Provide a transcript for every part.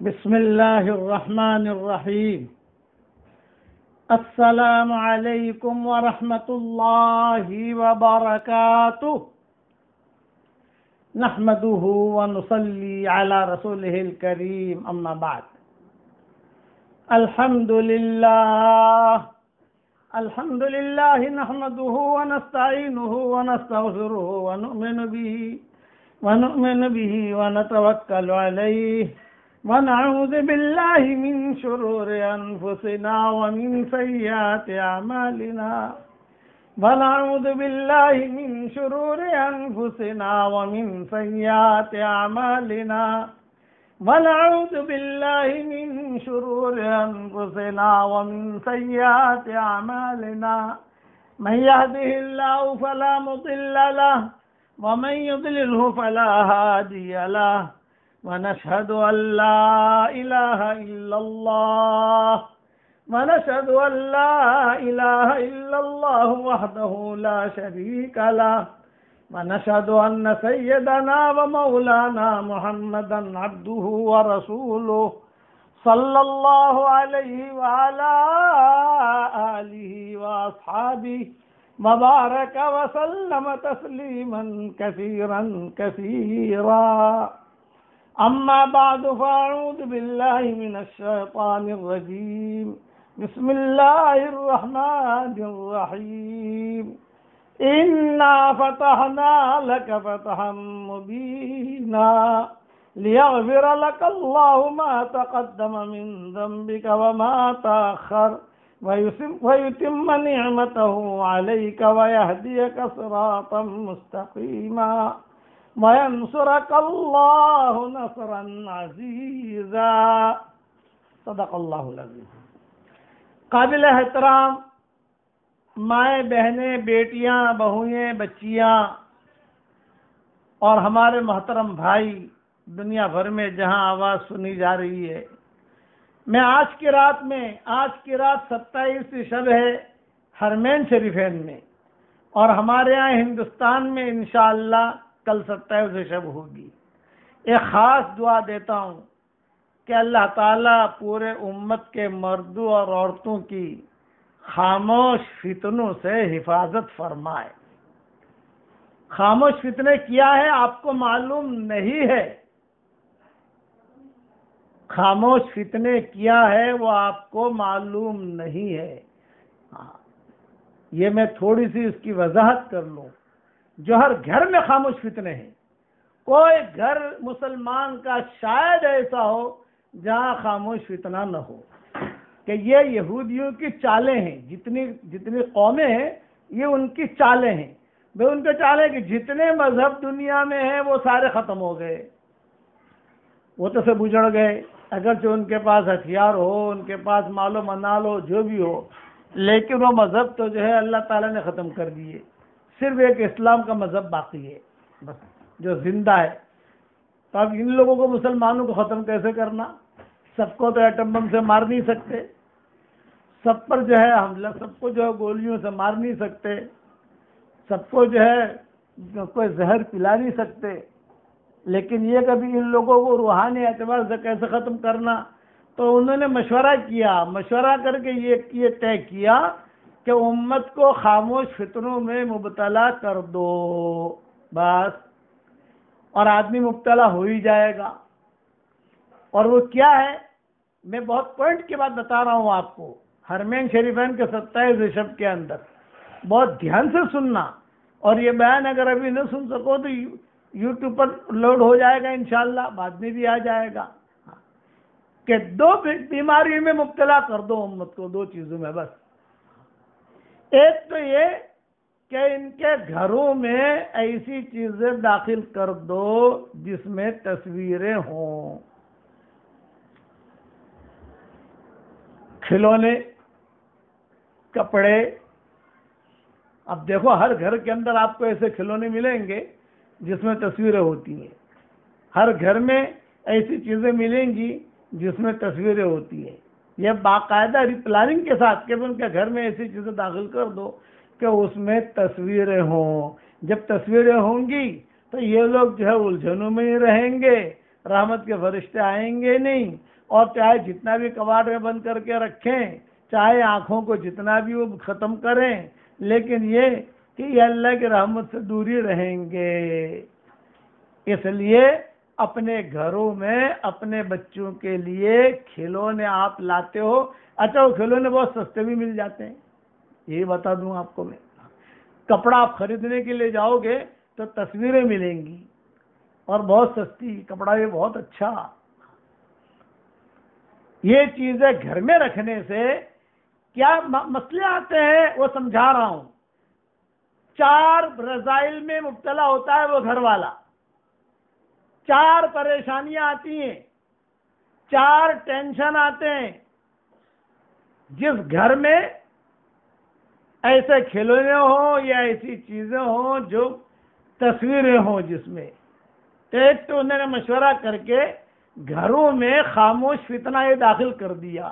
بسم الله الرحمن الرحيم. السلام عليكم ورحمة الله وبركاته. نحمده ونصلي على رسوله الكريم، أما بعد. الحمد لله نحمده ونستعينه ونستغفره ونؤمن به ونتوكل عليه، ونعوذ بالله من شرور أنفسنا ومن سيئات أعمالنا ونعوذ بالله من شرور أنفسنا ومن سيئات أعمالنا ونعوذ بالله من شرور أنفسنا ومن سيئات أعمالنا. من يهده الله فلا مضل له ومن يضلله فلا هادي له، ونشهد أن لا إله إلا الله وحده لا شريك له، ونشهد أن سيدنا ومولانا محمدا عبده ورسوله صلى الله عليه وعلى آله وأصحابه وبارك وسلم تسليما كثيرا كثيرا. أما بعد، فأعوذ بالله من الشيطان الرجيم. بسم الله الرحمن الرحيم. إنا فتحنا لك فتحا مبينا ليغفر لك الله ما تقدم من ذنبك وما تأخر ويتم نعمته عليك ويهديك صراطا مستقيما وَيَنْصُرَكَ اللَّهُ نَصْرًا عَزِيزًا. صدق اللہ العظیم. قابل احترام مائیں، بہنیں، بیٹیاں، بہوئیں، بچیاں اور ہمارے محترم بھائی دنیا بھر میں جہاں آواز سنی جا رہی ہے، میں آج کی رات 27 شب ہے حرمین شریفین میں، اور ہمارے یہاں ہندوستان میں انشاءاللہ کل 27 شب ہوگی. ایک خاص دعا دیتا ہوں کہ اللہ تعالیٰ پورے امت کے مردوں اور عورتوں کی خاموش فتنوں سے حفاظت فرمائے. خاموش فتنے کیا ہے آپ کو معلوم نہیں ہے. خاموش فتنے کیا ہے وہ آپ کو معلوم نہیں ہے. یہ میں تھوڑی سی اس کی وضاحت کر لوں. جو ہر گھر میں خاموش فتنے ہیں، کوئی گھر مسلمان کا شاید ایسا ہو جہاں خاموش فتنہ نہ ہو. کہ یہ یہودیوں کی چالیں ہیں، جتنی قومیں ہیں یہ ان کی چالیں ہیں. ان کے چالیں کہ جتنے مذہب دنیا میں ہیں وہ سارے ختم ہو گئے، وہ تو سب اجڑ گئے. اگرچہ ان کے پاس ہتھیار ہو، ان کے پاس مال و منال ہو، جو بھی ہو، لیکن وہ مذہب تو جو ہے اللہ تعالیٰ نے ختم کر دیے. صرف ایک اسلام کا مذہب باقی ہے بس جو زندہ ہے. تو اب ان لوگوں کو، مسلمانوں کو ختم کیسے کرنا؟ سب کو تو ایٹم بم سے مار نہیں سکتے، سب پر جو ہے حملہ، سب کو جو ہے گولیوں سے مار نہیں سکتے، سب کو جو ہے کوئی زہر پلا نہیں سکتے. لیکن یہ کبھی ان لوگوں کو روحانی اعتبار سے کیسے ختم کرنا، تو انہوں نے مشورہ کر کے یہ طے کیا کہ امت کو خاموش فتنوں میں مبتلا کر دو بس، اور آدمی مبتلا ہو ہی جائے گا. اور وہ کیا ہے، میں بہت پوائنٹ کی بات بتا رہا ہوں آپ کو. حرمین شریفین کے 27 شب کے اندر بہت دھیان سے سننا، اور یہ بیان اگر ابھی نہ سن سکو تو یوٹیوب پر لوڈ ہو جائے گا انشاءاللہ، بعد میں بھی آ جائے گا. کہ 2 بیماریوں میں مبتلا کر دو امت کو، 2 چیزوں میں بس. ایک تو یہ کہ ان کے گھروں میں ایسی چیزیں داخل کر دو جس میں تصویریں ہوں، کھلونے، کپڑے. اب دیکھو ہر گھر کے اندر آپ کو ایسے کھلونے ملیں گے جس میں تصویریں ہوتی ہیں، ہر گھر میں ایسی چیزیں ملیں گی جس میں تصویریں ہوتی ہیں. یہ باقاعدہ پلاننگ کے ساتھ کہ ان کے گھر میں ایسی چیزیں داخل کر دو کہ اس میں تصویریں ہوں. جب تصویریں ہوں گی تو یہ لوگ جو ہے الجھنوں میں ہی رہیں گے، رحمت کے فرشتے آئیں گے نہیں، اور چاہے جتنا بھی کباڑ میں بند کر کے رکھیں، چاہے آنکھوں کو جتنا بھی وہ ختم کریں، لیکن یہ کہ یہ اللہ کی رحمت سے دوری رہیں گے۔ اس لیے اپنے گھروں میں اپنے بچوں کے لیے کھلونے آپ لاتے ہو، اچھا وہ کھلونے بہت سستے بھی مل جاتے ہیں، یہی بتا دوں آپ کو میں۔ کپڑا آپ خریدنے کے لیے جاؤ گے تو تصویریں ملیں گی اور بہت سستی، کپڑا یہ بہت اچھا۔ یہ چیزیں گھر میں رکھنے سے کیا مسئلے آتے ہیں وہ سمجھا رہا ہوں۔ 4 رذائل میں مبتلا ہوتا ہے وہ گھر والا، 4 پریشانیاں آتی ہیں، 4 ٹینشن آتے ہیں۔ جس گھر میں ایسے کھلونے ہوں یا ایسی چیزیں ہوں جو تصویریں ہوں، جس میں ایک تو انہوں نے مشورہ کر کے گھروں میں خاموش فتنہ یہ داخل کر دیا،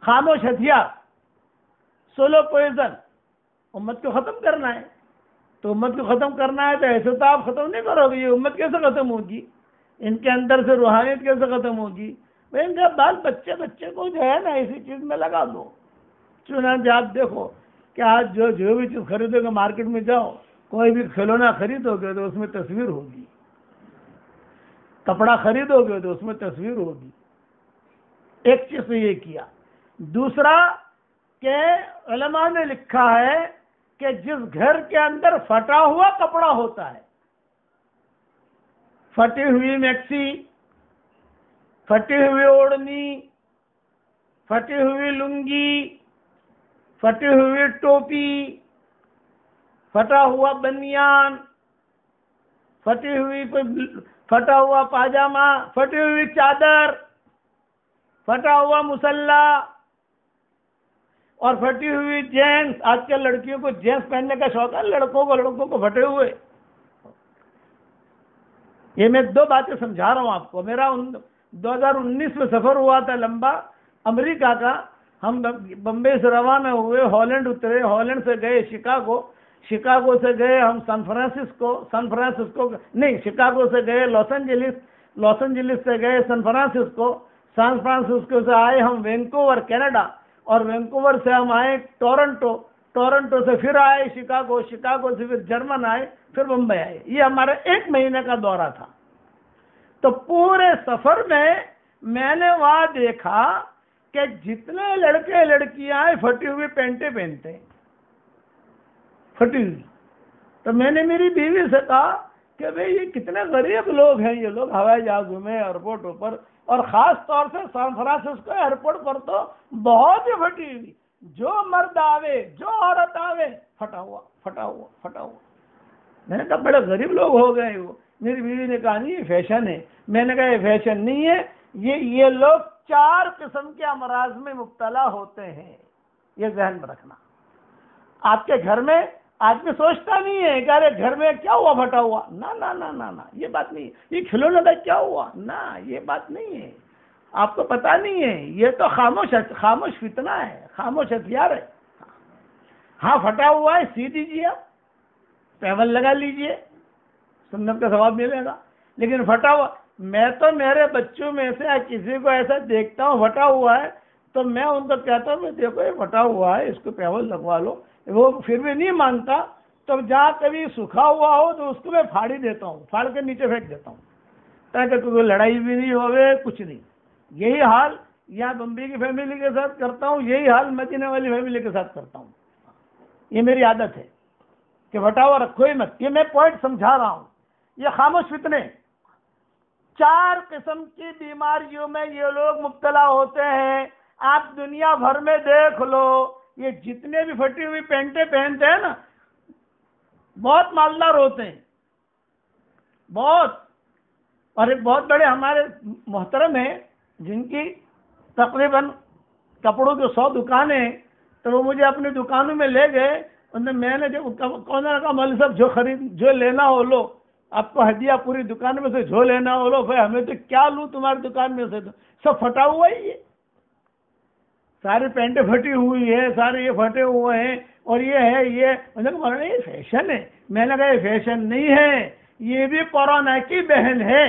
خاموش ہتھیار، سولو پوائزن۔ امت کو ختم کرنا ہے تو امت کو ختم کرنا ہے تو ایسے تو آپ ختم نہیں کرو گے، یہ امت کیسے ختم ہوگی؟ ان کے اندر سے روحانیت کیسے ختم ہوگی؟ ان کا بال بچے کو جو ہے نا ایسی چیز میں لگا دو۔ چنانچہ آپ دیکھو کہ آج جو بھی چیز خریدو گے، مارکیٹ میں جاؤ، کوئی بھی کھلونا خریدو گے تو اس میں تصویر ہوگی، کپڑا خریدو گے تو اس میں تصویر ہوگی۔ ایک چیز تو یہ کیا۔ دوسرا کہ علماء نے لکھا ہے کہ جس گھر کے اندر پھٹا ہوا کپڑا ہوتا ہے، پھٹی ہوئی میکسی، پھٹی ہوئی اوڑھنی، پھٹی ہوئی لنگی، پھٹی ہوئی ٹوپی، پھٹا ہوا بنیان، پھٹا ہوا پاجامہ، پھٹی ہوئی چادر، پھٹا ہوا مسلح اور پھٹی ہوئی جینس۔ آج کل لڑکیوں کو جینس پہننے کا شوق ہے، لڑکوں کو پھٹے ہوئے۔ یہ میں 2 باتیں سمجھا رہا ہوں آپ کو۔ میرا 2019 میں سفر ہوا تھا لمبا امریکہ کا۔ ہم بمبئی سے روانہ ہوئے، ہالینڈ اترے، ہالینڈ سے گئے شکاگو، شکاگو سے گئے ہم سان فرانسسکو نہیں، شکاگو سے گئے لاس اینجلس سے گئے سان فرانسسکو سے آئے ہم وینکوور کینیڈا، اور وینکوور سے ہم آئے ٹورنٹو سے پھر آئے شکاگو سے پھر جرمن آئے، پھر بمبئی آئے۔ یہ ہمارا 1 مہینے کا دورہ تھا۔ تو پورے سفر میں نے وہاں دیکھا کہ جتنے لڑکے لڑکیاں پھٹی ہوئی پینٹیں پہنتے ہیں، پھٹی ہوئی۔ تو میں نے میری بیوی سے کہا کہ بھئی یہ کتنے غریب لوگ ہیں، یہ لوگ ہوائی جہازوں میں، ایئرپورٹوں پر، اور خاص طور سے سان فرانسسکو ایئرپورٹ پر تو بہت ہی پھٹی ہوئی، جو مرد آوے جو عورت آوے پھٹا ہوا۔ میں نے کہا بڑے غریب لوگ ہو گئے وہ۔ میری بیوی نے کہا نہیں یہ فیشن ہے۔ میں نے کہا یہ فیشن نہیں ہے، یہ لوگ 4 قسم کے امراض میں مبتلا ہوتے ہیں، یہ ذہن میں رکھنا۔ آپ کے گھر میں آدمی سوچتا نہیں ہے کہ ارے گھر میں کیا ہوا پھٹا ہوا، نہ یہ بات نہیں ہے، یہ کھلونے کا کیا ہوا، نہ یہ بات نہیں ہے، آپ کو پتا نہیں ہے، یہ تو خاموش فتنہ ہے، خاموش ہتھیار ہے۔ ہاں پھٹا ہوا ہے، سی دیجیے، آپ پیول لگا لیجیے، سنت کا ثواب ملے گا۔ لیکن پھٹا ہوا، میں تو میرے بچوں میں سے کسی کو ایسا دیکھتا ہوں پھٹا ہوا ہے تو میں ان کو کہتا ہوں کہ دیکھو یہ پھٹا ہوا ہے، اس کو پیول لگوا لو۔ وہ پھر بھی نہیں مانتا، تو جہاں کبھی سوکھا ہوا ہو تو اس کو میں پھاڑی دیتا ہوں، پھاڑ کے نیچے پھینک دیتا ہوں، تاکہ کوئی لڑائی بھی نہیں ہوئے، کچھ نہیں۔ یہی حال یہاں بمبئی کی فیملی کے ساتھ کرتا ہوں، یہی حال مدینہ والی فیملی کے ساتھ کرتا ہوں۔ یہ میری عادت ہے کہ پھٹا ہوا رکھو ہی مت۔ یہ میں پوائنٹ سمجھا رہا ہوں۔ یہ خاموش فتنے، 4 قسم کی بیماریوں میں یہ لوگ مبتلا ہوتے ہیں۔ آپ دنیا بھر میں دیکھ لو، یہ جتنے بھی پھٹی ہوئی پینٹیں پہنتے ہیں نا، بہت مالدار ہوتے ہیں، بہت۔ اور ایک بہت بڑے ہمارے محترم ہیں جن کی تقریباً کپڑوں کی 100 دکانیں ہیں، تو وہ مجھے اپنی دکانوں میں لے گئے۔ میں نے کون نے کہا مولوی صاحب جو لینا ہو لو، آپ کو ہدیہ پوری دکان میں سے جو لینا ہو لو۔ بھائی ہمیں تو کیا لوں تمہاری دکان میں سے، تو سب پھٹا ہوا ہی ہے، ساری پینٹیں پھٹی ہوئی ہے، سارے یہ پھٹے ہوئے ہیں، اور یہ ہے یہ یہ فیشن ہے۔ میں نے کہا یہ فیشن نہیں ہے، یہ بھی کورونا کی بہن ہے۔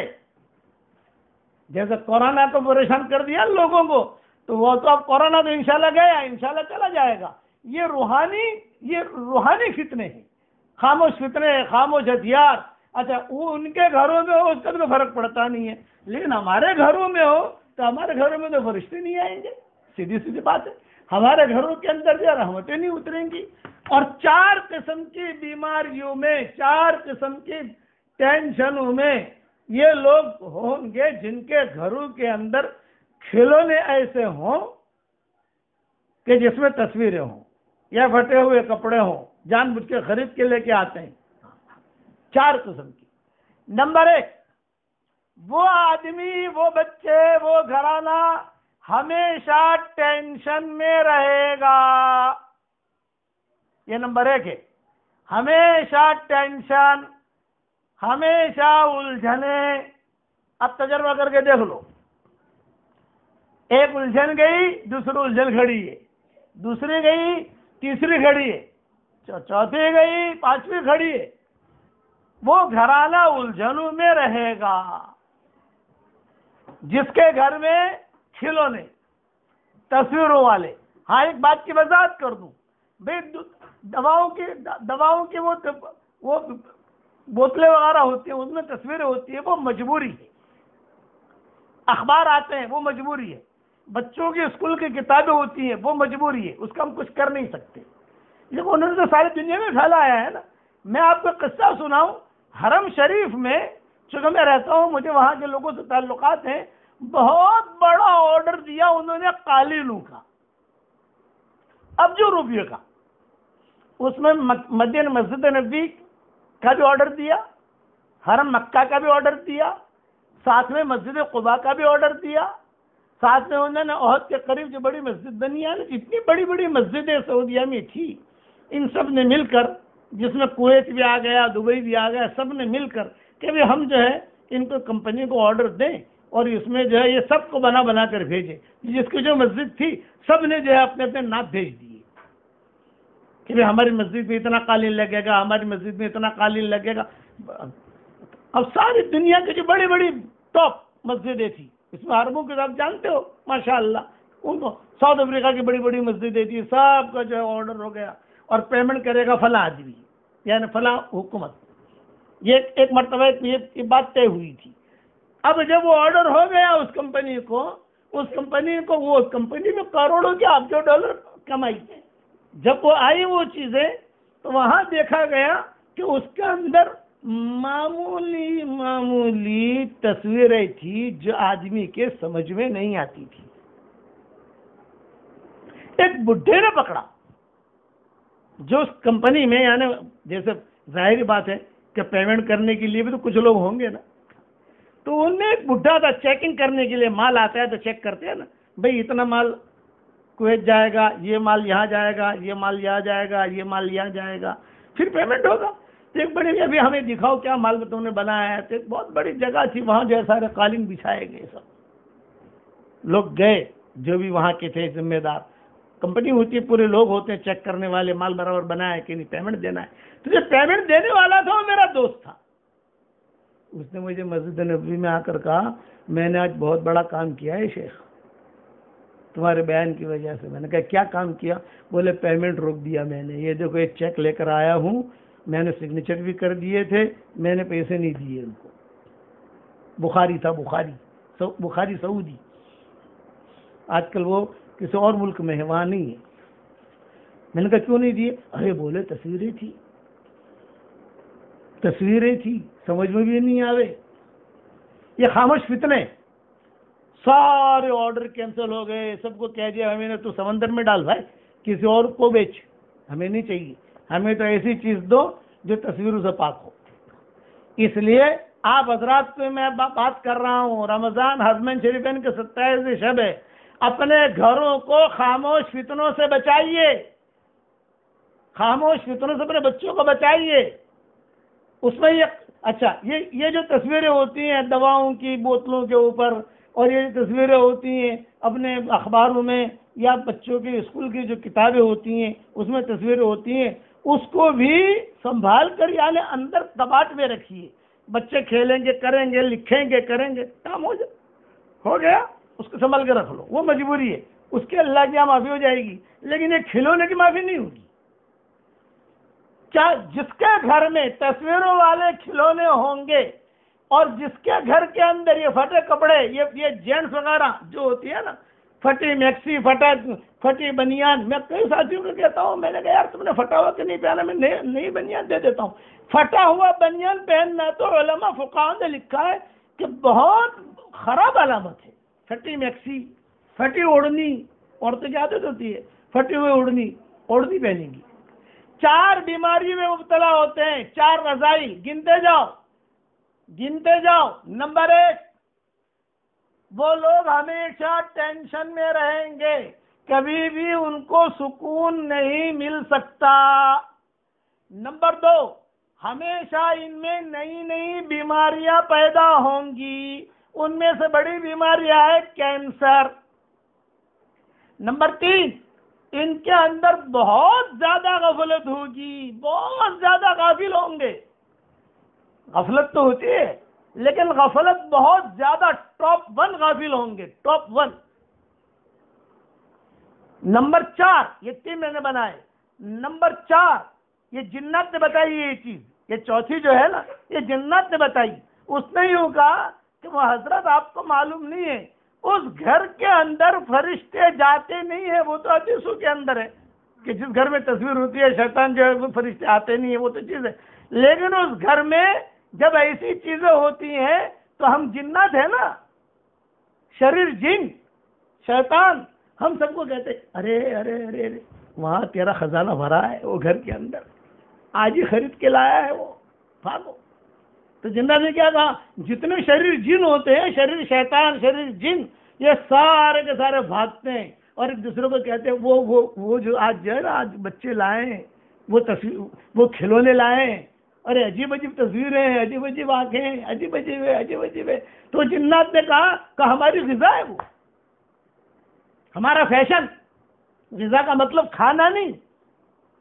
جیسے کورونا کو پریشان کر دیا لوگوں کو، تو وہ تو اب کورونا تو انشاءاللہ گیا، انشاءاللہ چلا جائے گا. یہ روحانی فتنے ہیں، خاموش فتنے، خاموش ہتھیار. اچھا وہ ان کے گھروں میں ہو اس کا تو فرق پڑتا نہیں ہے، لیکن ہمارے گھروں میں ہو تو ہمارے گھروں میں تو فرشتے نہیں آئیں گے. سیدھی سیدھی بات ہے، ہمارے گھروں کے اندر جو رحمتیں نہیں اتریں گی. اور 4 قسم کی بیماریوں میں، 4 قسم کی ٹینشنوں میں یہ لوگ ہوں گے جن کے گھروں کے اندر کھلونے ایسے ہوں کہ جس میں تصویریں ہوں یا پھٹے ہوئے کپڑے ہوں، جان بوجھ کے خرید کے لے کے آتے ہیں. 4 قسم کی. نمبر 1، وہ آدمی، وہ بچے، وہ گھرانہ ہمیشہ ٹینشن میں رہے گا. یہ نمبر 1 ہے، ہمیشہ ٹینشن، ہمیشہ الجھنے. اب تجربہ کر کے دیکھ لو، ایک الجھن گئی، دوسری الجھن کھڑی ہے، دوسری گئی، تیسری کھڑی ہے، چوتھی گئی، 5ویں کھڑی ہے. وہ گھرانہ الجھنوں میں رہے گا. جس کے گھر میں کھلونے، تصویروں والے. ہاں ایک بات کی وضاحت کر دوں بھائی، دواؤں کی وہ بوتلیں وغیرہ ہوتی ہیں، اس میں تصویریں ہوتی ہیں، وہ مجبوری ہے. اخبار آتے ہیں، وہ مجبوری ہے. بچوں کی اسکول کی کتابیں ہوتی ہیں، وہ مجبوری ہے، اس کا ہم کچھ کر نہیں سکتے. لیکن انہوں نے تو ساری دنیا میں پھیلایا ہے نا. میں آپ کو قصہ سناؤں، حرم شریف میں چونکہ میں رہتا ہوں، مجھے وہاں کے لوگوں سے تعلقات ہیں. بہت بڑا آرڈر دیا انہوں نے قالینوں کا، ابجو روپیے کا. اس میں مدینہ مسجد نبی کا بھی آرڈر دیا، حرم مکہ کا بھی آرڈر دیا، ساتھ میں مسجد قباء کا بھی آرڈر دیا، ساتھ میں انہوں نے عہد کے قریب جو بڑی مسجد بنی ہے، جتنی بڑی بڑی مسجدیں سعودیہ میں تھی، ان سب نے مل کر، جس میں کویت بھی آ گیا، دبئی بھی آ گیا، سب نے مل کر کہ بھی ہم جو ہے ان کو کمپنی کو آرڈر دیں اور اس میں جو ہے یہ سب کو بنا کر بھیجیں. جس کی جو مسجد تھی سب نے جو ہے اپنے اپنے نام بھیج دیے کہ بھی ہماری مسجد میں اتنا قالین لگے گا، ہماری مسجد میں اتنا قالین لگے گا. اب ساری دنیا کی جو بڑی بڑی ٹاپ مسجدیں تھیں، اس میں عربوں کے آپ جانتے ہو ماشاءاللہ، ان کو ساؤتھ افریقہ کی بڑی بڑی مسجدیں تھیں، سب کا جو ہے آرڈر ہو گیا اور پیمنٹ کرے گا فلاں آدمی، یعنی فلاں حکومت. یہ ایک مرتبہ یہ بات طے ہوئی تھی. اب جب وہ آرڈر ہو گیا اس کمپنی کو وہ کمپنی میں کروڑوں کے ابجو ڈالر کمائی. جب وہ آئی وہ چیزیں تو وہاں دیکھا گیا کہ اس کے اندر معمولی تصویریں تھی جو آدمی کے سمجھ میں نہیں آتی تھی. ایک بڈھے نے پکڑا جو اس کمپنی میں، یعنی جیسے ظاہری بات ہے کہ پیمنٹ کرنے کے لیے بھی تو کچھ لوگ ہوں گے نا، تو ان میں ایک بڈھا تھا چیکنگ کرنے کے لیے. مال آتا ہے تو چیک کرتے ہیں نا، بھئی اتنا مال کویت جائے گا، یہ مال یہاں جائے گا، یہ مال یہاں جائے گا، یہ مال یہاں جائے گا، پھر پیمنٹ ہوگا. تو ایک بڑی ابھی ہمیں دکھاؤ کیا مال میں تم نے بنایا ہے. تو ایک بہت بڑی جگہ تھی، وہاں جو ہے سارے قالین بچھائے گئے. سب لوگ گئے جو بھی وہاں کے تھے ذمہ دار. کمپنی ہوتی ہے، پورے لوگ ہوتے ہیں چیک کرنے والے، مال برابر بنا ہے کہ نہیں، پیمنٹ دینا ہے. تو جو پیمنٹ دینے والا تھا وہ میرا دوست تھا. اس نے مجھے مسجد نبوی میں آ کر کہا میں نے آج بہت بڑا کام کیا ہے شیخ تمہارے بیان کی وجہ سے. میں نے کہا کیا کام کیا؟ بولے پیمنٹ روک دیا میں نے. یہ دیکھو ایک چیک لے کر آیا ہوں، میں نے سگنیچر بھی کر دیے تھے، میں نے پیسے نہیں دیے ان کو. بخاری تھا، بخاری سعودی. آج کل وہ کسی اور ملک میں ہے، وہاں نہیں ہے. میں نے کہا کیوں نہیں دیے؟ ارے بولے تصویریں تھی سمجھ میں بھی نہیں آوے. یہ خاموش فتنے. سارے آرڈر کینسل ہو گئے، سب کو کہہ دیا ہمیں نے تو سمندر میں ڈال بھائی، کسی اور کو بیچ، ہمیں نہیں چاہیے، ہمیں تو ایسی چیز دو جو تصویروں سے پاک ہو. اس لیے آپ حضرات کو میں بات کر رہا ہوں، رمضان ہرمین شریفین کے 27 شب ہے. اپنے گھروں کو خاموش فتنوں سے بچائیے، خاموش فتنوں سے اپنے بچوں کو بچائیے. اس میں یہ جو تصویریں ہوتی ہیں دواؤں کی بوتلوں کے اوپر، اور یہ تصویریں ہوتی ہیں اپنے اخباروں میں یا بچوں کے اسکول کی جو کتابیں ہوتی ہیں اس میں تصویریں ہوتی ہیں، اس کو بھی سنبھال کر یعنی اندر کباٹ میں رکھیے. بچے کھیلیں گے، کریں گے، لکھیں گے، کریں گے، کام ہو جائے. ہو گیا، اس کو سنبھل کے رکھ لو، وہ مجبوری ہے، اس کے اللہ کی یہاں معافی ہو جائے گی، لیکن یہ کھلونے کی معافی نہیں ہوگی۔ کیا جس کے گھر میں تصویروں والے کھلونے ہوں گے اور جس کے گھر کے اندر یہ پھٹے کپڑے، یہ جینس وغیرہ جو ہوتی ہے نا، پھٹی میکسی، پھٹی بنیان، میں کئی ساتھیوں کو کہتا ہوں، میں نے کہا یار تم نے پھٹا ہوا کہ نہیں پہنا، میں نئی بنیان دے دیتا ہوں۔ پھٹا ہوا بنیان پہننا تو علماء فقہاء نے لکھا ہے کہ بہت خراب علامت ہے۔ پھٹی میکسی، پھٹی اوڑھنی، عورتیں کی عادت ہوتی ہے پھٹی ہوئی اوڑھنی پہنیں گی۔ 4 بیماری میں مبتلا ہوتے ہیں، 4 رذائل، گنتے جاؤ۔ نمبر 1، وہ لوگ ہمیشہ ٹینشن میں رہیں گے، کبھی بھی ان کو سکون نہیں مل سکتا۔ نمبر 2، ہمیشہ ان میں نئی بیماریاں پیدا ہوں گی، ان میں سے بڑی بیماریاں ہے کینسر۔ نمبر 3، ان کے اندر بہت زیادہ غفلت ہوگی، بہت زیادہ غافل ہوں گے۔ غفلت تو ہوتی ہے لیکن غفلت بہت زیادہ، ٹاپ 1 غافل ہوں گے، ٹاپ 1۔ نمبر 4، یہ 3 میں نے بنائے۔ نمبر 4، یہ جنات نے بتائی یہ چیز، یہ چوتھی جو ہے نا، یہ جنات نے بتائی۔ اس نے یوں کہا کہ وہ حضرت آپ کو معلوم نہیں ہے، اس گھر کے اندر فرشتے جاتے نہیں ہیں، وہ تو حدیثوں کے اندر ہے کہ جس گھر میں تصویر ہوتی ہے شیطان جو ہے وہ فرشتے آتے نہیں ہیں، وہ تو چیز ہے، لیکن اس گھر میں جب ایسی چیزیں ہوتی ہیں تو ہم جنات ہیں نا، شریر جن شیطان، ہم سب کو کہتے ارے وہاں تیرا خزانہ بھرا ہے، وہ گھر کے اندر آج ہی خرید کے لایا ہے، وہ بھاگو۔ تو جنات نے کیا کہا، جتنے شریر جن ہوتے ہیں، شریر شیطان، شریر جن، یہ سارے کے سارے بھاگتے ہیں اور ایک دوسرے کو کہتے ہیں وہ جو آج جو ہے نا، آج بچے لائے ہیں وہ کھلونے لائے ہیں، ارے عجیب تصویریں ہیں، عجیب عجیب آنکھیں، عجیب عجیب ہے۔ تو جنات نے کہا کہ ہماری غذا ہے، وہ ہمارا فیشن، غذا کا مطلب کھانا نہیں،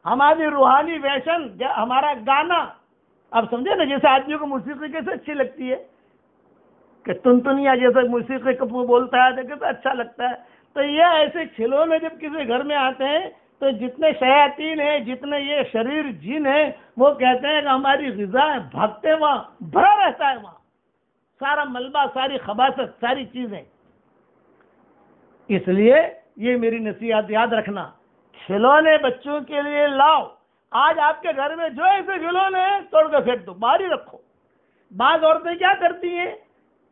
ہماری روحانی فیشن، ہمارا گانا۔ اب سمجھے نا، جیسے آدمی کو موسیقی کیسے اچھی لگتی ہے کہ تنتنیا جیسے موسیقی کو بولتا ہے کیسے اچھا لگتا ہے، تو یہ ایسے کھلونے جب کسی گھر میں آتے ہیں تو جتنے شیاطین ہیں، جتنے یہ شریر جن ہیں، وہ کہتے ہیں کہ ہماری غذا ہے، بھاگتے وہاں، بھرا رہتا ہے وہاں سارا ملبہ، ساری خباثت، ساری چیزیں۔ اس لیے یہ میری نصیحت یاد رکھنا، کھلونے بچوں کے لیے لاؤ۔ آج آپ کے گھر میں جو ایسے کھلونے ہیں توڑ کے پھینک دو، باہر ہی رکھو۔ بعض عورتیں کیا کرتی ہیں،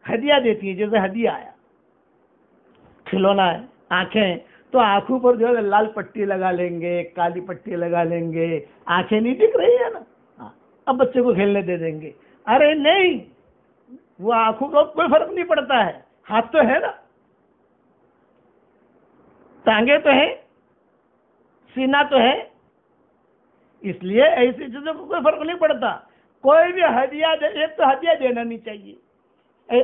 ہدیہ دیتی ہیں، جیسے ہدیہ آیا کھلونا ہے، آنکھیں، تو آنکھوں پر جو ہے لال پٹی لگا لیں گے، کالی پٹی لگا لیں گے، آنکھیں نہیں دکھ رہی ہے نا، اب بچے کو کھیلنے دے دیں گے۔ ارے نہیں، وہ آنکھوں کا کوئی فرق نہیں پڑتا ہے، ہاتھ تو ہے نا، ٹانگیں تو ہیں، سینہ تو ہے، اس لیے ایسی چیزوں کو کوئی فرق نہیں پڑتا۔ کوئی بھی ہدیہ دے، ایک تو ہدیہ دینا نہیں چاہیے،